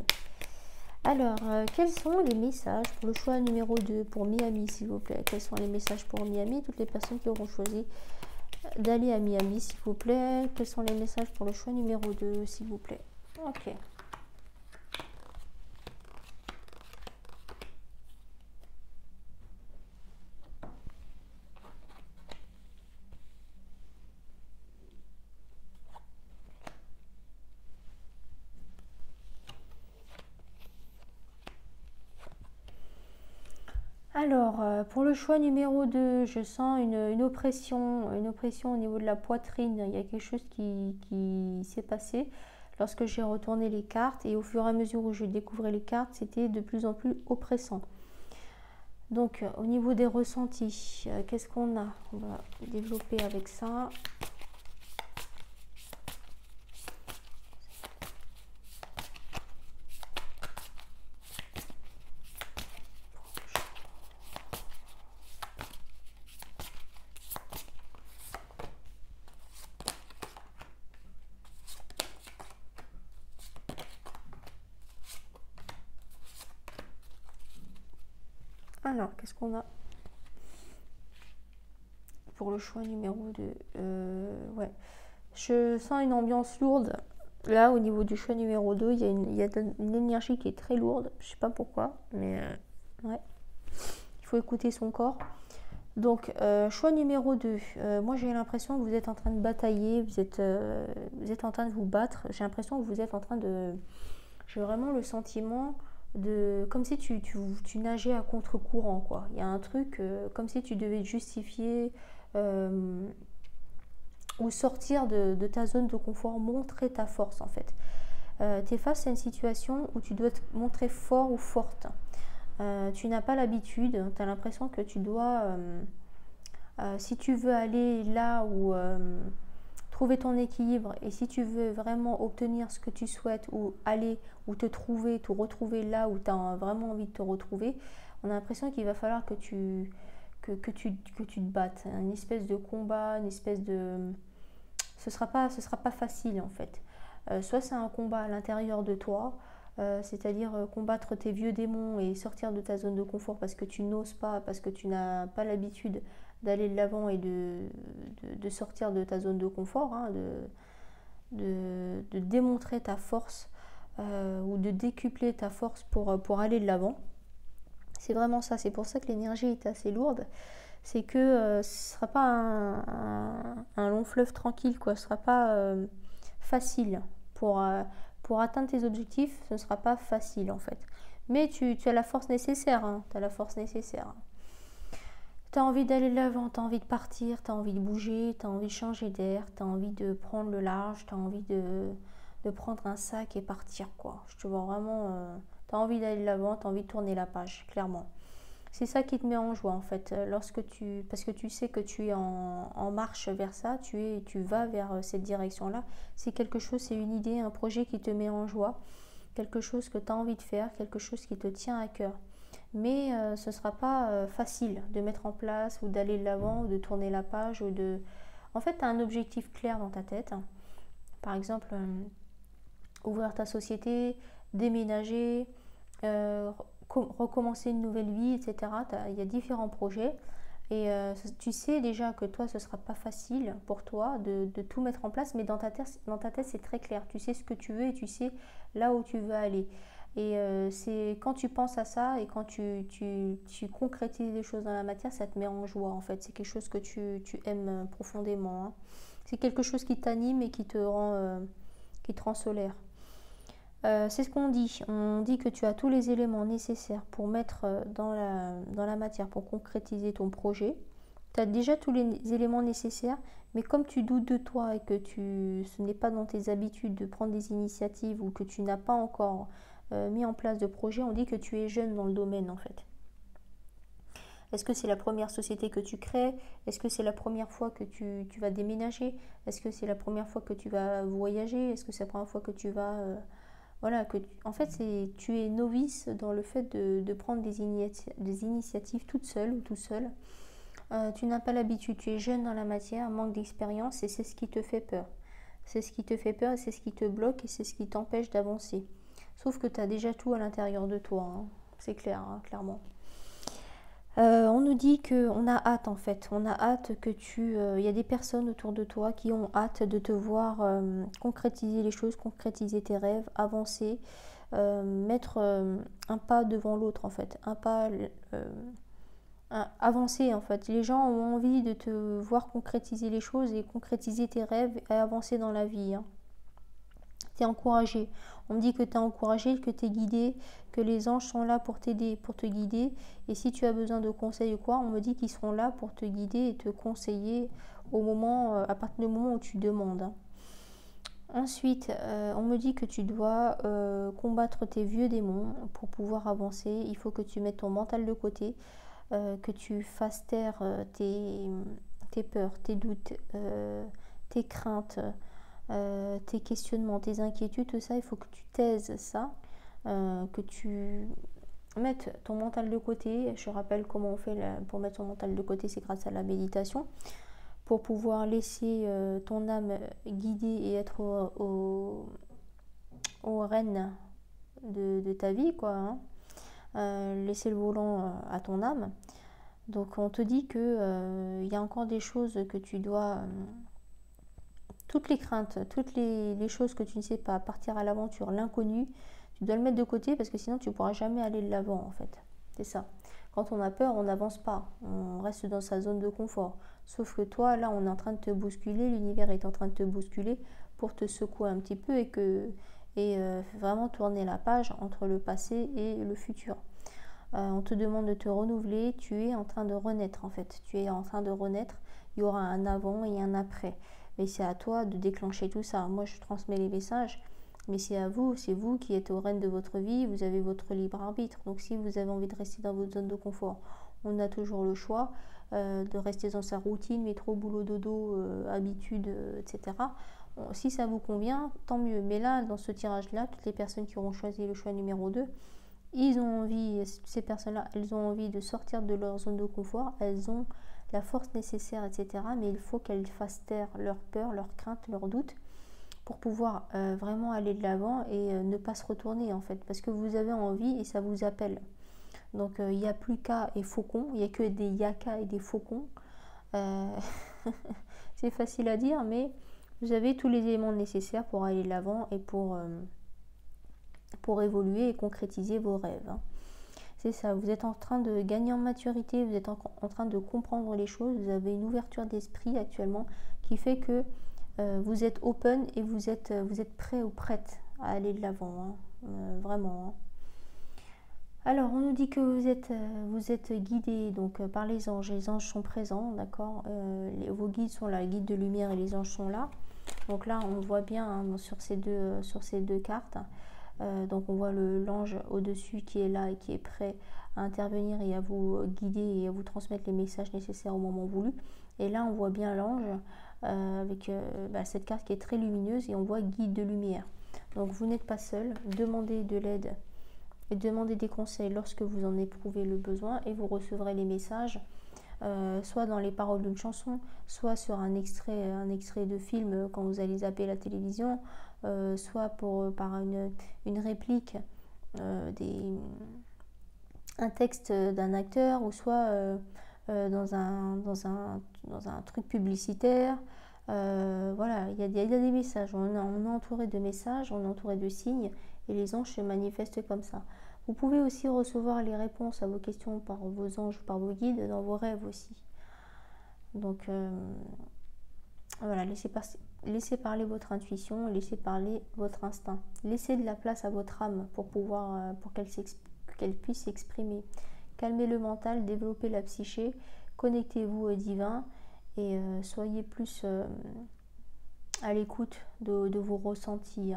Alors, quels sont les messages pour le choix numéro 2 pour Miami, s'il vous plaît? Quels sont les messages pour Miami? Toutes les personnes qui auront choisi d'aller à Miami, s'il vous plaît. Quels sont les messages pour le choix numéro 2, s'il vous plaît? Ok. Alors, pour le choix numéro 2, je sens une oppression au niveau de la poitrine. Il y a quelque chose qui s'est passé. lorsque j'ai retourné les cartes, et au fur et à mesure où je découvrais les cartes, c'était de plus en plus oppressant. Donc au niveau des ressentis, qu'est-ce qu'on a? On va développer avec ça. Alors, qu'est-ce qu'on a pour le choix numéro 2? Ouais. Je sens une ambiance lourde. Là, au niveau du choix numéro 2, il y a une énergie qui est très lourde. Je sais pas pourquoi, mais ouais. Il faut écouter son corps. Donc, choix numéro 2. Moi, j'ai l'impression que vous êtes en train de batailler. Vous êtes en train de vous battre. J'ai l'impression que vous êtes en train de... J'ai vraiment le sentiment de... Comme si tu nageais à contre-courant, quoi. Il y a un truc comme si tu devais te justifier... ou sortir de ta zone de confort, montrer ta force en fait. Tu es face à une situation où tu dois te montrer fort ou forte. Tu n'as pas l'habitude, tu as l'impression que tu dois, si tu veux aller là où trouver ton équilibre, et si tu veux vraiment obtenir ce que tu souhaites, ou aller ou te retrouver là où tu as vraiment envie de te retrouver, on a l'impression qu'il va falloir que tu te battes, une espèce de combat, une espèce de... Ce sera pas facile en fait. Soit c'est un combat à l'intérieur de toi, c'est-à-dire combattre tes vieux démons et sortir de ta zone de confort parce que tu n'oses pas, parce que tu n'as pas l'habitude d'aller de l'avant et de sortir de ta zone de confort, hein, de démontrer ta force ou de décupler ta force pour aller de l'avant. C'est vraiment ça, c'est pour ça que l'énergie est assez lourde. C'est que ce ne sera pas un long fleuve tranquille, quoi. Ce ne sera pas facile. Pour atteindre tes objectifs, ce ne sera pas facile en fait. Mais tu as la force nécessaire, hein. Tu as la force nécessaire. Tu as envie d'aller de l'avant, tu as envie de partir, tu as envie de bouger, tu as envie de changer d'air, tu as envie de prendre le large, tu as envie de prendre un sac et partir, quoi. Je te vois vraiment... tu as envie d'aller de l'avant, tu as envie de tourner la page, clairement. C'est ça qui te met en joie en fait, parce que tu sais que tu es en marche vers ça, tu vas vers cette direction-là. C'est quelque chose, c'est une idée, un projet qui te met en joie, quelque chose que tu as envie de faire, quelque chose qui te tient à cœur. Mais ce ne sera pas facile de mettre en place ou d'aller de l'avant ou de tourner la page. En fait, tu as un objectif clair dans ta tête. Par exemple, ouvrir ta société, déménager, recommencer une nouvelle vie, etc. Il y a différents projets et tu sais déjà que toi, ce ne sera pas facile pour toi de tout mettre en place, mais dans ta tête, c'est très clair. Tu sais ce que tu veux et tu sais là où tu veux aller. Et c'est quand tu penses à ça et quand tu concrétises les choses dans la matière, ça te met en joie en fait. C'est quelque chose que tu aimes profondément, hein. C'est quelque chose qui t'anime et qui te rend solaire. C'est ce qu'on dit. On dit que tu as tous les éléments nécessaires pour mettre dans la matière, pour concrétiser ton projet. Tu as déjà tous les éléments nécessaires, mais comme tu doutes de toi et que ce n'est pas dans tes habitudes de prendre des initiatives ou que tu n'as pas encore mis en place de projet, on dit que tu es jeune dans le domaine en fait. Est-ce que c'est la première société que tu crées? Est-ce que c'est la première fois que tu vas déménager? Est-ce que c'est la première fois que tu vas voyager? Est-ce que c'est la première fois que tu vas... Voilà, en fait, tu es novice dans le fait de prendre des initiatives toute seule ou tout seul. Tu n'as pas l'habitude, tu es jeune dans la matière, manque d'expérience et c'est ce qui te fait peur. C'est ce qui te fait peur et c'est ce qui te bloque et c'est ce qui t'empêche d'avancer. Sauf que tu as déjà tout à l'intérieur de toi, hein. C'est clair, hein, clairement. On nous dit qu'on a hâte en fait, on a hâte que il y a des personnes autour de toi qui ont hâte de te voir concrétiser les choses, concrétiser tes rêves, avancer, mettre un pas devant l'autre en fait, avancer en fait. Les gens ont envie de te voir concrétiser les choses et concrétiser tes rêves et avancer dans la vie, hein. Tu es encouragé. On me dit que tu es encouragé, que tu es guidé, que les anges sont là pour t'aider, pour te guider. Et si tu as besoin de conseils ou quoi, on me dit qu'ils seront là pour te guider et te conseiller à partir du moment où tu demandes, hein. Ensuite, on me dit que tu dois combattre tes vieux démons pour pouvoir avancer. Il faut que tu mettes ton mental de côté, que tu fasses taire tes peurs, tes doutes, tes craintes, tes questionnements, tes inquiétudes, tout ça. Il faut que tu taises ça, que tu mettes ton mental de côté. Je rappelle comment on fait pour mettre son mental de côté, c'est grâce à la méditation. Pour pouvoir laisser ton âme guider et être au rêne de ta vie, quoi. Laisser le volant à ton âme. Donc on te dit que y a encore des choses que tu dois, toutes les craintes, toutes les choses que tu ne sais pas, partir à l'aventure, l'inconnu, tu dois le mettre de côté parce que sinon tu ne pourras jamais aller de l'avant en fait. C'est ça. Quand on a peur, on n'avance pas, on reste dans sa zone de confort. Sauf que toi, là, on est en train de te bousculer, l'univers est en train de te bousculer pour te secouer un petit peu et vraiment tourner la page entre le passé et le futur. On te demande de te renouveler, tu es en train de renaître en fait. Tu es en train de renaître, il y aura un avant et un après. Mais c'est à toi de déclencher tout ça. Moi, je transmets les messages, mais c'est vous qui êtes au règne de votre vie, vous avez votre libre arbitre. Donc si vous avez envie de rester dans votre zone de confort, on a toujours le choix de rester dans sa routine, métro, boulot, dodo, habitude, etc. Bon, si ça vous convient, tant mieux. Mais là, dans ce tirage-là, toutes les personnes qui auront choisi le choix numéro 2, ils ont envie, ces personnes-là, elles ont envie de sortir de leur zone de confort, elles ont la force nécessaire, etc. Mais il faut qu'elles fassent taire leurs peurs, leurs craintes, leurs doutes pour pouvoir vraiment aller de l'avant et ne pas se retourner en fait. Parce que vous avez envie et ça vous appelle. Donc il n'y a plus qu'à et faucons, il n'y a que des yaka et des faucons. C'est facile à dire, mais vous avez tous les éléments nécessaires pour aller de l'avant et pour évoluer et concrétiser vos rêves. C'est ça, vous êtes en train de gagner en maturité, vous êtes en train de comprendre les choses, vous avez une ouverture d'esprit actuellement qui fait que vous êtes open et vous êtes prêt ou prête à aller de l'avant, vraiment. Alors, on nous dit que vous êtes guidé donc, par les anges. Les anges sont présents, d'accord. Vos guides sont là, les guides de lumière et les anges sont là. Donc là, on voit bien sur ces deux cartes. Donc on voit l'ange au-dessus qui est là et qui est prêt à intervenir et à vous guider et à vous transmettre les messages nécessaires au moment voulu. Et là, on voit bien l'ange avec cette carte qui est très lumineuse et on voit guide de lumière. Donc vous n'êtes pas seul, demandez de l'aide et demandez des conseils lorsque vous en éprouvez le besoin et vous recevrez les messages soit dans les paroles d'une chanson, soit sur un extrait de film quand vous allez zapper la télévision, soit par une réplique, un texte d'un acteur, ou soit dans un truc publicitaire. Voilà, il y a des messages, on est entouré de messages, on est entouré de signes, et les anges se manifestent comme ça. Vous pouvez aussi recevoir les réponses à vos questions par vos anges, par vos guides, dans vos rêves aussi. Donc voilà, laissez parler votre intuition, laissez parler votre instinct. Laissez de la place à votre âme pour qu'elle puisse s'exprimer. Calmez le mental, développez la psyché, connectez-vous au divin et soyez plus à l'écoute de vos ressentis.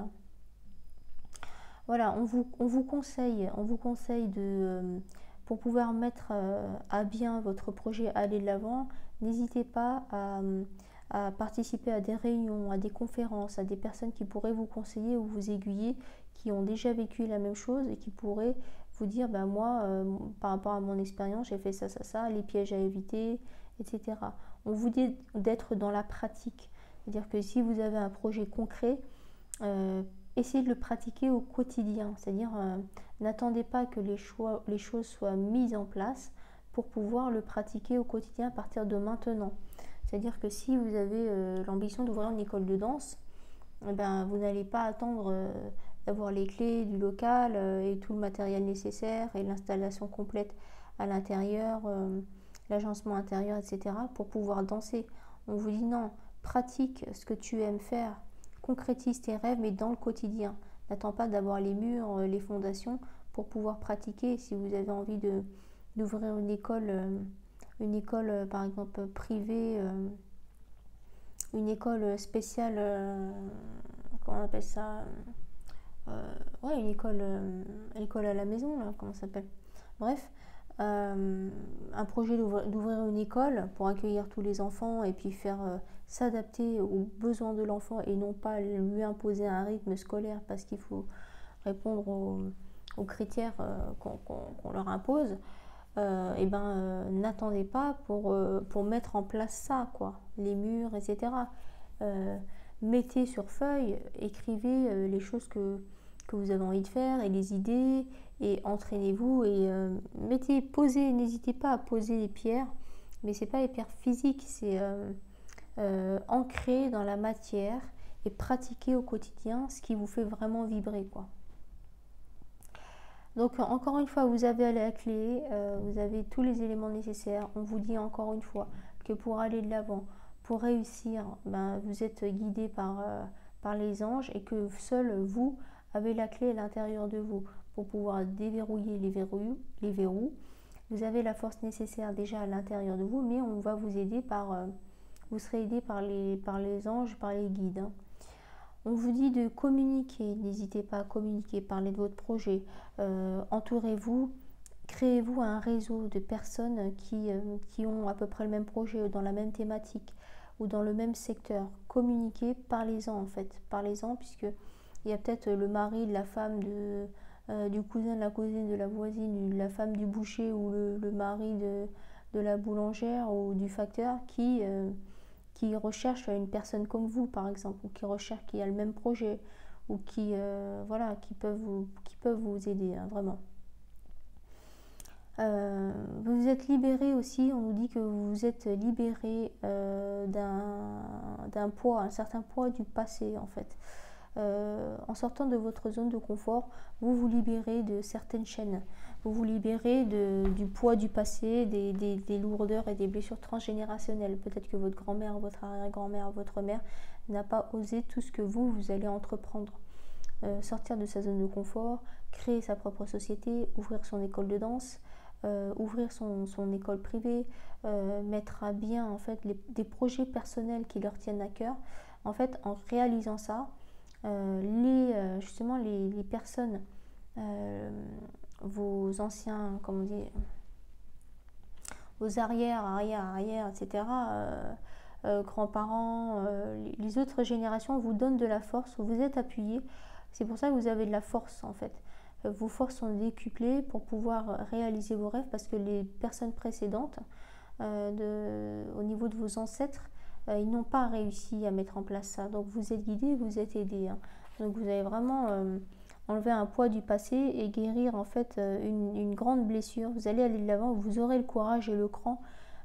Voilà, on vous conseille pour pouvoir mettre à bien votre projet, à aller de l'avant, n'hésitez pas à participer à des réunions, à des conférences, à des personnes qui pourraient vous conseiller ou vous aiguiller, qui ont déjà vécu la même chose et qui pourraient vous dire, moi, par rapport à mon expérience, j'ai fait ça, les pièges à éviter, etc. On vous dit d'être dans la pratique. C'est-à-dire que si vous avez un projet concret, essayez de le pratiquer au quotidien. C'est-à-dire, n'attendez pas que les choses soient mises en place pour pouvoir le pratiquer au quotidien à partir de maintenant. C'est-à-dire que si vous avez l'ambition d'ouvrir une école de danse, vous n'allez pas attendre d'avoir les clés du local et tout le matériel nécessaire et l'installation complète à l'intérieur, l'agencement intérieur, etc. pour pouvoir danser. On vous dit non, pratique ce que tu aimes faire, concrétise tes rêves, mais dans le quotidien. N'attends pas d'avoir les murs, les fondations pour pouvoir pratiquer. Si vous avez envie d'ouvrir une école par exemple privée, une école spéciale comment on appelle ça, ouais, une école à la maison, là, comment ça s'appelle? Bref, un projet d'ouvrir une école pour accueillir tous les enfants et puis faire s'adapter aux besoins de l'enfant et non pas lui imposer un rythme scolaire parce qu'il faut répondre aux critères qu'on leur impose. Et ben n'attendez pas pour mettre en place ça, quoi, les murs, etc. Mettez sur feuille, écrivez les choses que vous avez envie de faire et les idées et entraînez-vous et posez, n'hésitez pas à poser les pierres, mais c'est pas les pierres physiques, c'est ancrer dans la matière et pratiquer au quotidien ce qui vous fait vraiment vibrer, quoi. Donc encore une fois, vous avez la clé, vous avez tous les éléments nécessaires. On vous dit encore une fois que pour aller de l'avant, pour réussir, ben, vous êtes guidé par les anges et que seul vous avez la clé à l'intérieur de vous pour pouvoir déverrouiller les verrous. Vous avez la force nécessaire déjà à l'intérieur de vous, mais on va vous aider vous serez aidé par les anges, par les guides, hein. On vous dit de communiquer, n'hésitez pas à communiquer, parler de votre projet, entourez-vous, créez-vous un réseau de personnes qui ont à peu près le même projet, dans la même thématique ou dans le même secteur. Communiquez, parlez-en en fait, parlez-en puisque il y a peut-être le mari de la femme du cousin, de la cousine, de la voisine, de la femme du boucher ou le mari de la boulangère ou du facteur qui recherche une personne comme vous, par exemple, ou qui recherche qui a le même projet, ou voilà, qui peuvent vous aider, hein, vraiment. Vous vous êtes libéré aussi, on nous dit que vous vous êtes libéré d'un poids, un certain poids du passé, en fait. En sortant de votre zone de confort, vous vous libérez de certaines chaînes. Vous vous libérez du poids du passé, des lourdeurs et des blessures transgénérationnelles. Peut-être que votre grand-mère, votre arrière-grand-mère, votre mère n'a pas osé tout ce que vous allez entreprendre. Sortir de sa zone de confort, créer sa propre société, ouvrir son école de danse, ouvrir son école privée, mettre à bien en fait des projets personnels qui leur tiennent à cœur. En fait, en réalisant ça, justement les personnes, vos anciens, comment on dit, vos arrière, etc., grands-parents, les autres générations vous donnent de la force, vous êtes appuyés. C'est pour ça que vous avez de la force en fait. Vos forces sont décuplées pour pouvoir réaliser vos rêves parce que les personnes précédentes, au niveau de vos ancêtres, ils n'ont pas réussi à mettre en place ça. Donc vous êtes guidés, vous êtes aidés, hein. Donc vous allez vraiment enlever un poids du passé et guérir en fait une grande blessure. Vous allez aller de l'avant, vous aurez le courage et le cran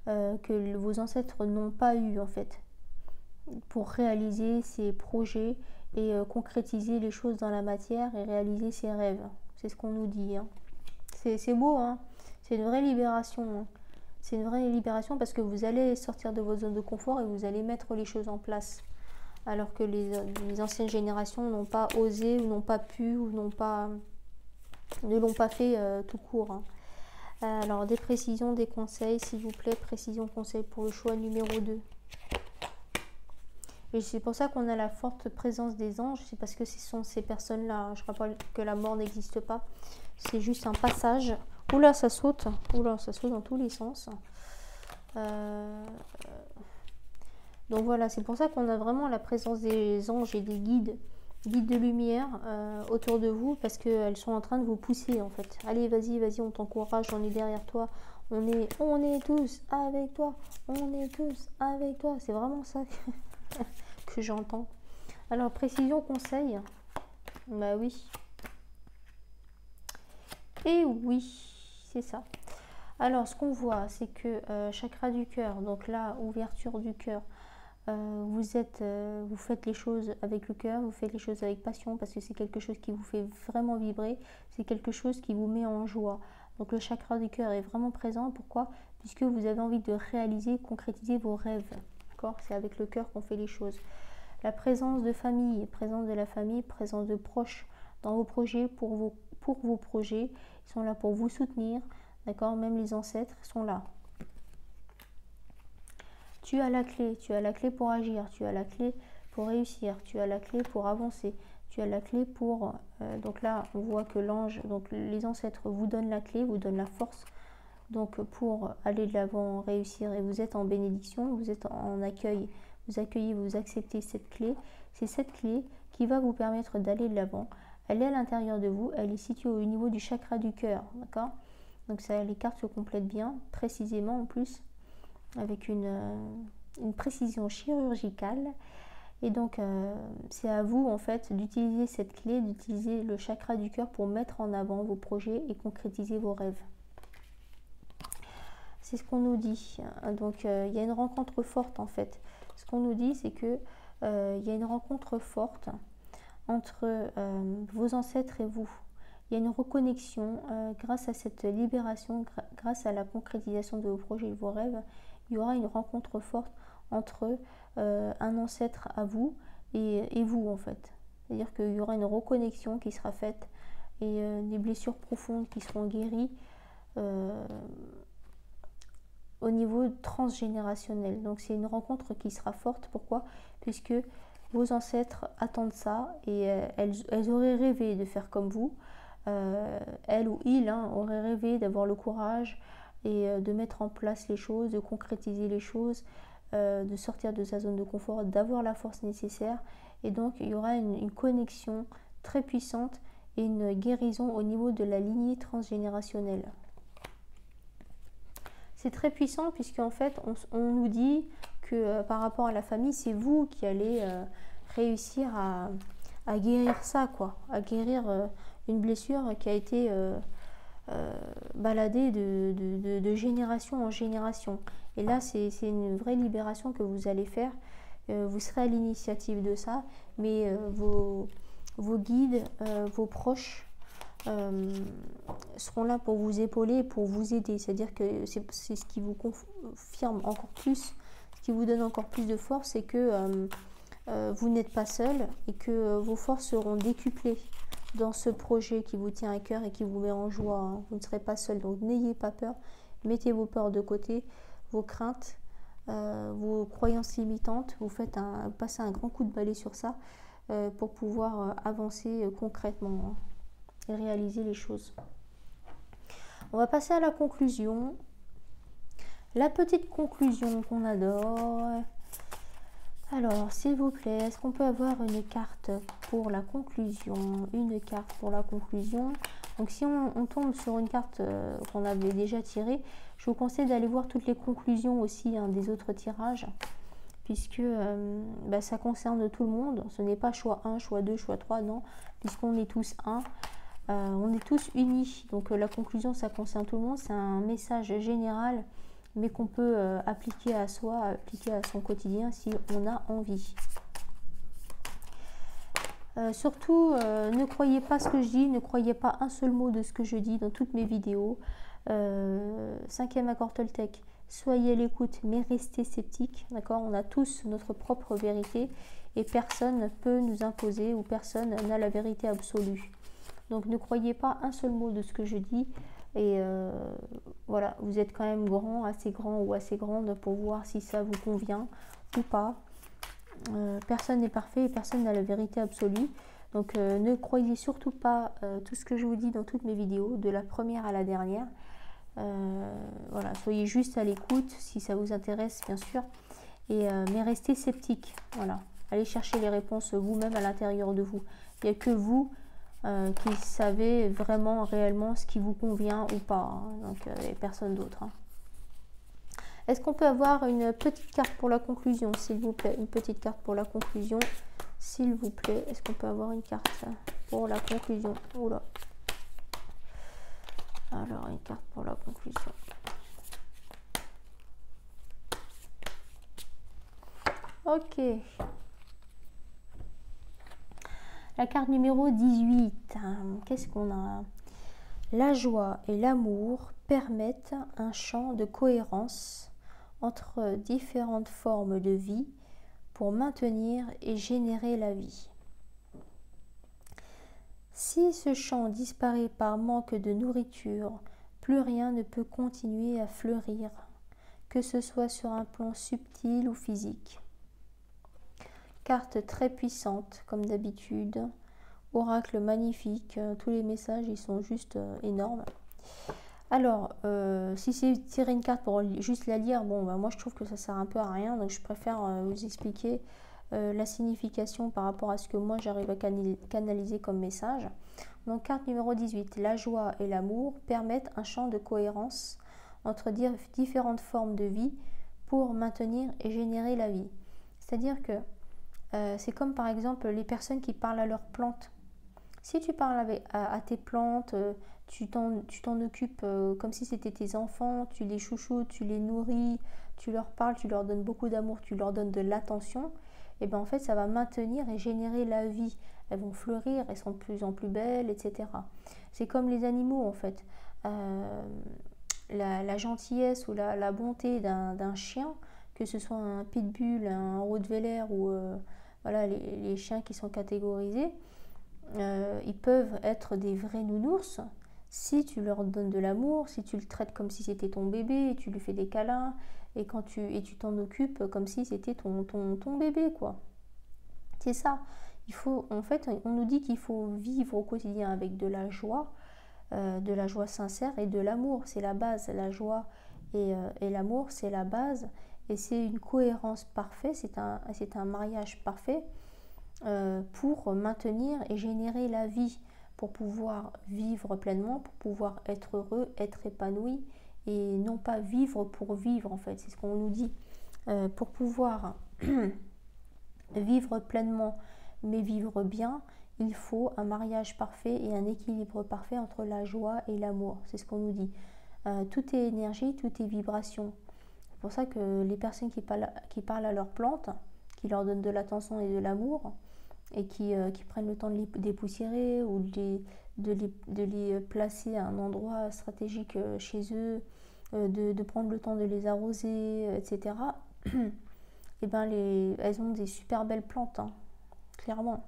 que vos ancêtres n'ont pas eu en fait pour réaliser ces projets et concrétiser les choses dans la matière et réaliser ses rêves. C'est ce qu'on nous dit, hein. C'est beau, hein. C'est une vraie libération, hein. C'est une vraie libération parce que vous allez sortir de votre zone de confort et vous allez mettre les choses en place. Alors que les anciennes générations n'ont pas osé ou n'ont pas pu ou ne l'ont pas fait tout court, hein. Alors des précisions, des conseils, s'il vous plaît, précision, conseil pour le choix numéro 2. Et c'est pour ça qu'on a la forte présence des anges, c'est parce que ce sont ces personnes-là. Je rappelle que la mort n'existe pas, c'est juste un passage. Oula, ça saute dans tous les sens. Donc voilà, c'est pour ça qu'on a vraiment la présence des anges et des guides de lumière autour de vous, parce qu'elles sont en train de vous pousser en fait. Allez, vas-y, on t'encourage, on est derrière toi, on est tous avec toi, on est tous avec toi. C'est vraiment ça que j'entends. Alors, précision, conseil. Bah oui. Et oui, c'est ça. Alors, ce qu'on voit, c'est que chakra du cœur, donc là, ouverture du cœur, vous faites les choses avec le cœur, vous faites les choses avec passion parce que c'est quelque chose qui vous fait vraiment vibrer, c'est quelque chose qui vous met en joie. Donc le chakra du cœur est vraiment présent. Pourquoi? Puisque vous avez envie de réaliser, concrétiser vos rêves. D'accord? C'est avec le cœur qu'on fait les choses. La présence de famille, présence de la famille, présence de proches dans vos projets, pour vos projets, ils sont là pour vous soutenir. D'accord? Même les ancêtres sont là. Tu as la clé pour agir, tu as la clé pour réussir, tu as la clé pour avancer, tu as la clé pour... donc là, on voit que l'ange, donc les ancêtres vous donnent la clé, vous donnent la force, donc pour aller de l'avant, réussir, et vous êtes en bénédiction, vous êtes en accueil, vous accueillez, vous acceptez cette clé. C'est cette clé qui va vous permettre d'aller de l'avant. Elle est à l'intérieur de vous, elle est située au niveau du chakra du cœur, d'accord? Donc ça, les cartes se complètent bien, précisément en plus, avec une précision chirurgicale. Et donc c'est à vous en fait d'utiliser cette clé, d'utiliser le chakra du cœur pour mettre en avant vos projets et concrétiser vos rêves. C'est ce qu'on nous dit. Donc il y a une rencontre forte en fait. Ce qu'on nous dit, c'est que il y a une rencontre forte entre vos ancêtres et vous. Il y a une reconnexion grâce à cette libération, grâce à la concrétisation de vos projets et de vos rêves. Il y aura une rencontre forte entre un ancêtre à vous et vous en fait. C'est-à-dire qu'il y aura une reconnexion qui sera faite et des blessures profondes qui seront guéries au niveau transgénérationnel. Donc c'est une rencontre qui sera forte. Pourquoi? Puisque vos ancêtres attendent ça et elles auraient rêvé de faire comme vous. Elle ou il aurait rêvé d'avoir le courage et de mettre en place les choses, de concrétiser les choses, de sortir de sa zone de confort, d'avoir la force nécessaire. Et donc il y aura une connexion très puissante et une guérison au niveau de la lignée transgénérationnelle. C'est très puissant puisqu'en fait on nous dit que par rapport à la famille, c'est vous qui allez réussir à guérir ça, quoi, à guérir une blessure qui a été baladée de génération en génération. Et là, c'est une vraie libération que vous allez faire. Vous serez à l'initiative de ça, mais vos guides, vos proches seront là pour vous épauler, pour vous aider. C'est-à-dire que c'est ce qui vous confirme encore plus, ce qui vous donne encore plus de force, c'est que vous n'êtes pas seul et que vos forces seront décuplées dans ce projet qui vous tient à cœur et qui vous met en joie. Vous ne serez pas seul, donc n'ayez pas peur, mettez vos peurs de côté, vos craintes, vos croyances limitantes, vous passez un grand coup de balai sur ça pour pouvoir avancer concrètement et réaliser les choses. On va passer à la conclusion. La petite conclusion qu'on adore. Alors, s'il vous plaît, est-ce qu'on peut avoir une carte pour la conclusion? Une carte pour la conclusion. Donc, si on tombe sur une carte qu'on avait déjà tirée, je vous conseille d'aller voir toutes les conclusions aussi des autres tirages, puisque ça concerne tout le monde. Ce n'est pas choix 1, choix 2, choix 3, non, puisqu'on est tous un. On est tous unis. Donc, la conclusion, ça concerne tout le monde. C'est un message général, mais qu'on peut appliquer à soi, appliquer à son quotidien si on a envie. Surtout, ne croyez pas ce que je dis, ne croyez pas un seul mot de ce que je dis dans toutes mes vidéos. 5e accord Toltec, soyez à l'écoute, mais restez sceptiques, d'accord? On a tous notre propre vérité et personne ne peut nous imposer ou personne n'a la vérité absolue. Donc, ne croyez pas un seul mot de ce que je dis. Et voilà, vous êtes quand même assez grand ou assez grande pour voir si ça vous convient ou pas. Personne n'est parfait et personne n'a la vérité absolue. Donc ne croyez surtout pas tout ce que je vous dis dans toutes mes vidéos, de la première à la dernière. Voilà, soyez juste à l'écoute si ça vous intéresse, bien sûr. Mais restez sceptique. Voilà, allez chercher les réponses vous-même à l'intérieur de vous. Il n'y a que vous qui savez vraiment réellement ce qui vous convient ou pas, donc et personne d'autre. Est-ce qu'on peut avoir une petite carte pour la conclusion, s'il vous plaît? Une petite carte pour la conclusion, s'il vous plaît. Est-ce qu'on peut avoir une carte pour la conclusion? Oula. Alors, une carte pour la conclusion. Ok. La carte numéro 18, qu'est-ce qu'on a? La joie et l'amour permettent un champ de cohérence entre différentes formes de vie pour maintenir et générer la vie. Si ce champ disparaît par manque de nourriture, plus rien ne peut continuer à fleurir, que ce soit sur un plan subtil ou physique. Carte très puissante, comme d'habitude. Oracle magnifique. Tous les messages, ils sont juste énormes. Alors, si c'est tirer une carte pour juste la lire, bon, bah, moi je trouve que ça sert un peu à rien, donc je préfère vous expliquer la signification par rapport à ce que moi j'arrive à canaliser comme message. Donc, carte numéro 18, la joie et l'amour permettent un champ de cohérence entre différentes formes de vie pour maintenir et générer la vie. C'est-à-dire que c'est comme par exemple les personnes qui parlent à leurs plantes. Si tu parles à tes plantes, tu t'en occupes comme si c'était tes enfants, tu les chouchoutes, tu les nourris, tu leur parles, tu leur donnes beaucoup d'amour, tu leur donnes de l'attention, et bien en fait ça va maintenir et générer la vie. Elles vont fleurir, elles sont de plus en plus belles, etc. C'est comme les animaux en fait. La gentillesse ou la bonté d'un chien, que ce soit un pitbull, un rottweiler ou voilà, les chiens qui sont catégorisés, ils peuvent être des vrais nounours si tu leur donnes de l'amour, si tu le traites comme si c'était ton bébé, et tu lui fais des câlins, et tu t'en occupes comme si c'était ton bébé, quoi. C'est ça. En fait, on nous dit qu'il faut vivre au quotidien avec de la joie sincère et de l'amour. C'est la base. La joie et l'amour, c'est la base. Et c'est une cohérence parfaite, c'est un mariage parfait pour maintenir et générer la vie, pour pouvoir vivre pleinement, pour pouvoir être heureux, être épanoui, et non pas vivre pour vivre en fait, c'est ce qu'on nous dit. Pour pouvoir vivre pleinement mais vivre bien, il faut un mariage parfait et un équilibre parfait entre la joie et l'amour, c'est ce qu'on nous dit. Tout est énergie, tout est vibration. C'est pour ça que les personnes qui parlent à leurs plantes, qui leur donnent de l'attention et de l'amour, et qui prennent le temps de les dépoussiérer ou de les placer à un endroit stratégique chez eux, de prendre le temps de les arroser, etc. Et ben elles ont des super belles plantes, hein, clairement.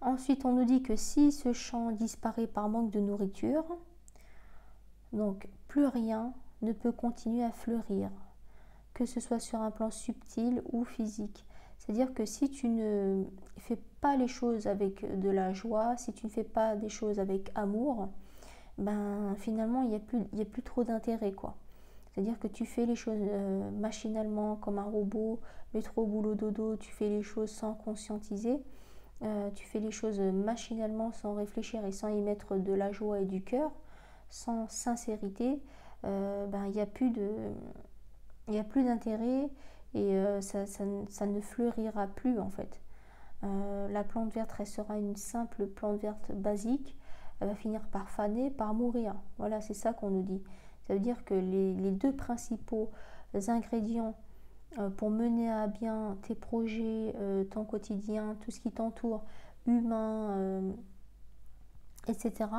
Ensuite, on nous dit que si ce champ disparaît par manque de nourriture, donc plus rien ne peut continuer à fleurir, que ce soit sur un plan subtil ou physique. C'est-à-dire que si tu ne fais pas les choses avec de la joie, si tu ne fais pas des choses avec amour, ben finalement il n'y a plus trop d'intérêt, quoi. C'est-à-dire que tu fais les choses machinalement comme un robot, métro boulot dodo, tu fais les choses sans conscientiser, tu fais les choses machinalement sans réfléchir et sans y mettre de la joie et du cœur, sans sincérité, ben il n'y a plus d'intérêt. Et ça ne fleurira plus en fait. La plante verte restera une simple plante verte basique. Elle va finir par faner, par mourir. Voilà, c'est ça qu'on nous dit. Ça veut dire que les deux principaux ingrédients pour mener à bien tes projets, ton quotidien, tout ce qui t'entoure, humain, etc.,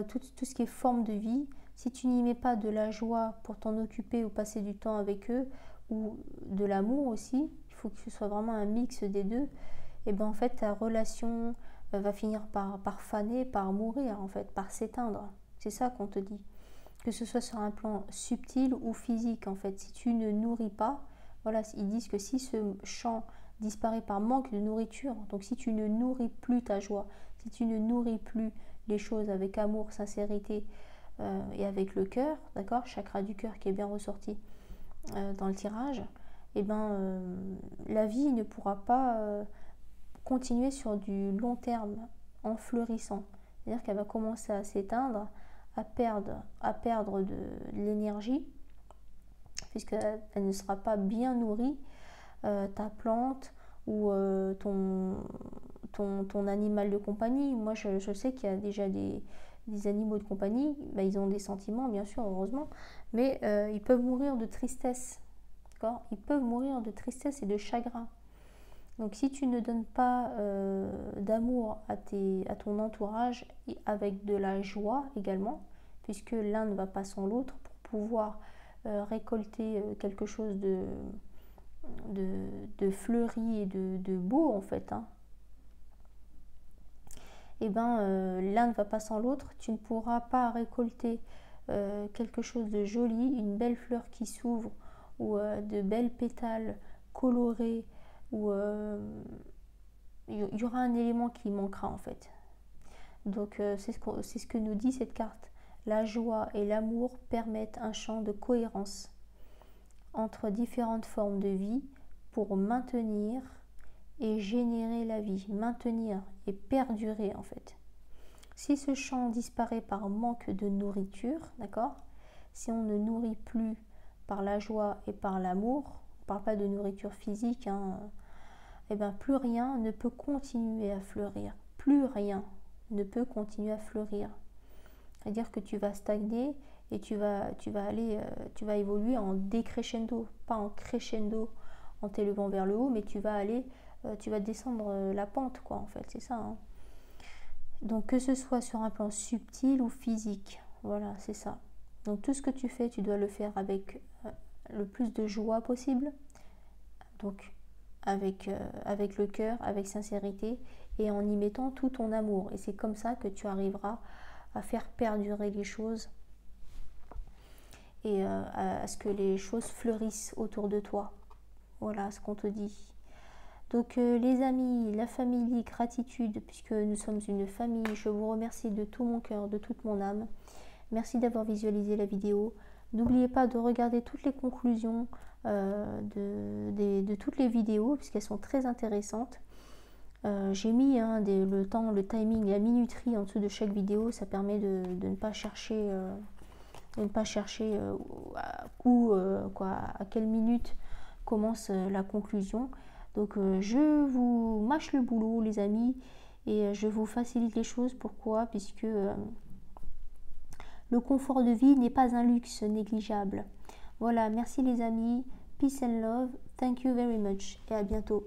tout ce qui est forme de vie, si tu n'y mets pas de la joie pour t'en occuper ou passer du temps avec eux, ou de l'amour aussi, il faut que ce soit vraiment un mix des deux, et bien en fait ta relation va finir par faner, par mourir en fait, par s'éteindre. C'est ça qu'on te dit. Que ce soit sur un plan subtil ou physique en fait, si tu ne nourris pas, voilà, ils disent que si ce champ disparaît par manque de nourriture, donc si tu ne nourris plus ta joie, si tu ne nourris plus les choses avec amour, sincérité et avec le cœur, d'accord, chakra du cœur qui est bien ressorti dans le tirage, et ben la vie ne pourra pas continuer sur du long terme en fleurissant. C'est-à-dire qu'elle va commencer à s'éteindre, à perdre de l'énergie, puisqu'elle ne sera pas bien nourrie, ta plante ou ton animal de compagnie. Moi, je sais qu'il y a déjà des animaux de compagnie, ben, ils ont des sentiments, bien sûr, heureusement, mais ils peuvent mourir de tristesse. D'accord ? Ils peuvent mourir de tristesse et de chagrin. Donc, si tu ne donnes pas d'amour à ton entourage, avec de la joie également, puisque l'un ne va pas sans l'autre, pour pouvoir récolter quelque chose de fleuri et de beau, en fait, hein, et ben l'un ne va pas sans l'autre, tu ne pourras pas récolter quelque chose de joli, une belle fleur qui s'ouvre ou de belles pétales colorés où il y aura un élément qui manquera en fait. Donc c'est ce que nous dit cette carte. La joie et l'amour permettent un champ de cohérence entre différentes formes de vie pour maintenir et générer la vie, maintenir et perdurer en fait. Si ce champ disparaît par manque de nourriture, d'accord, si on ne nourrit plus par la joie et par l'amour, on ne parle pas de nourriture physique, hein, et bien plus rien ne peut continuer à fleurir. Plus rien ne peut continuer à fleurir. C'est-à-dire que tu vas stagner et tu vas évoluer en décrescendo, pas en crescendo en t'élevant vers le haut, mais tu vas descendre la pente, quoi, en fait, c'est ça. Hein. Donc que ce soit sur un plan subtil ou physique, voilà, c'est ça. Donc tout ce que tu fais, tu dois le faire avec le plus de joie possible, donc avec le cœur, avec sincérité, et en y mettant tout ton amour. Et c'est comme ça que tu arriveras à faire perdurer les choses et à ce que les choses fleurissent autour de toi. Voilà ce qu'on te dit. Donc les amis, la famille, gratitude, puisque nous sommes une famille, je vous remercie de tout mon cœur, de toute mon âme. Merci d'avoir visualisé la vidéo. N'oubliez pas de regarder toutes les conclusions de toutes les vidéos, puisqu'elles sont très intéressantes. J'ai mis le temps, le timing, la minuterie en dessous de chaque vidéo. Ça permet de ne pas chercher, à quelle minute commence la conclusion. Donc je vous mâche le boulot les amis et je vous facilite les choses. Pourquoi? Puisque le confort de vie n'est pas un luxe négligeable. Voilà, merci les amis, peace and love, thank you very much et à bientôt.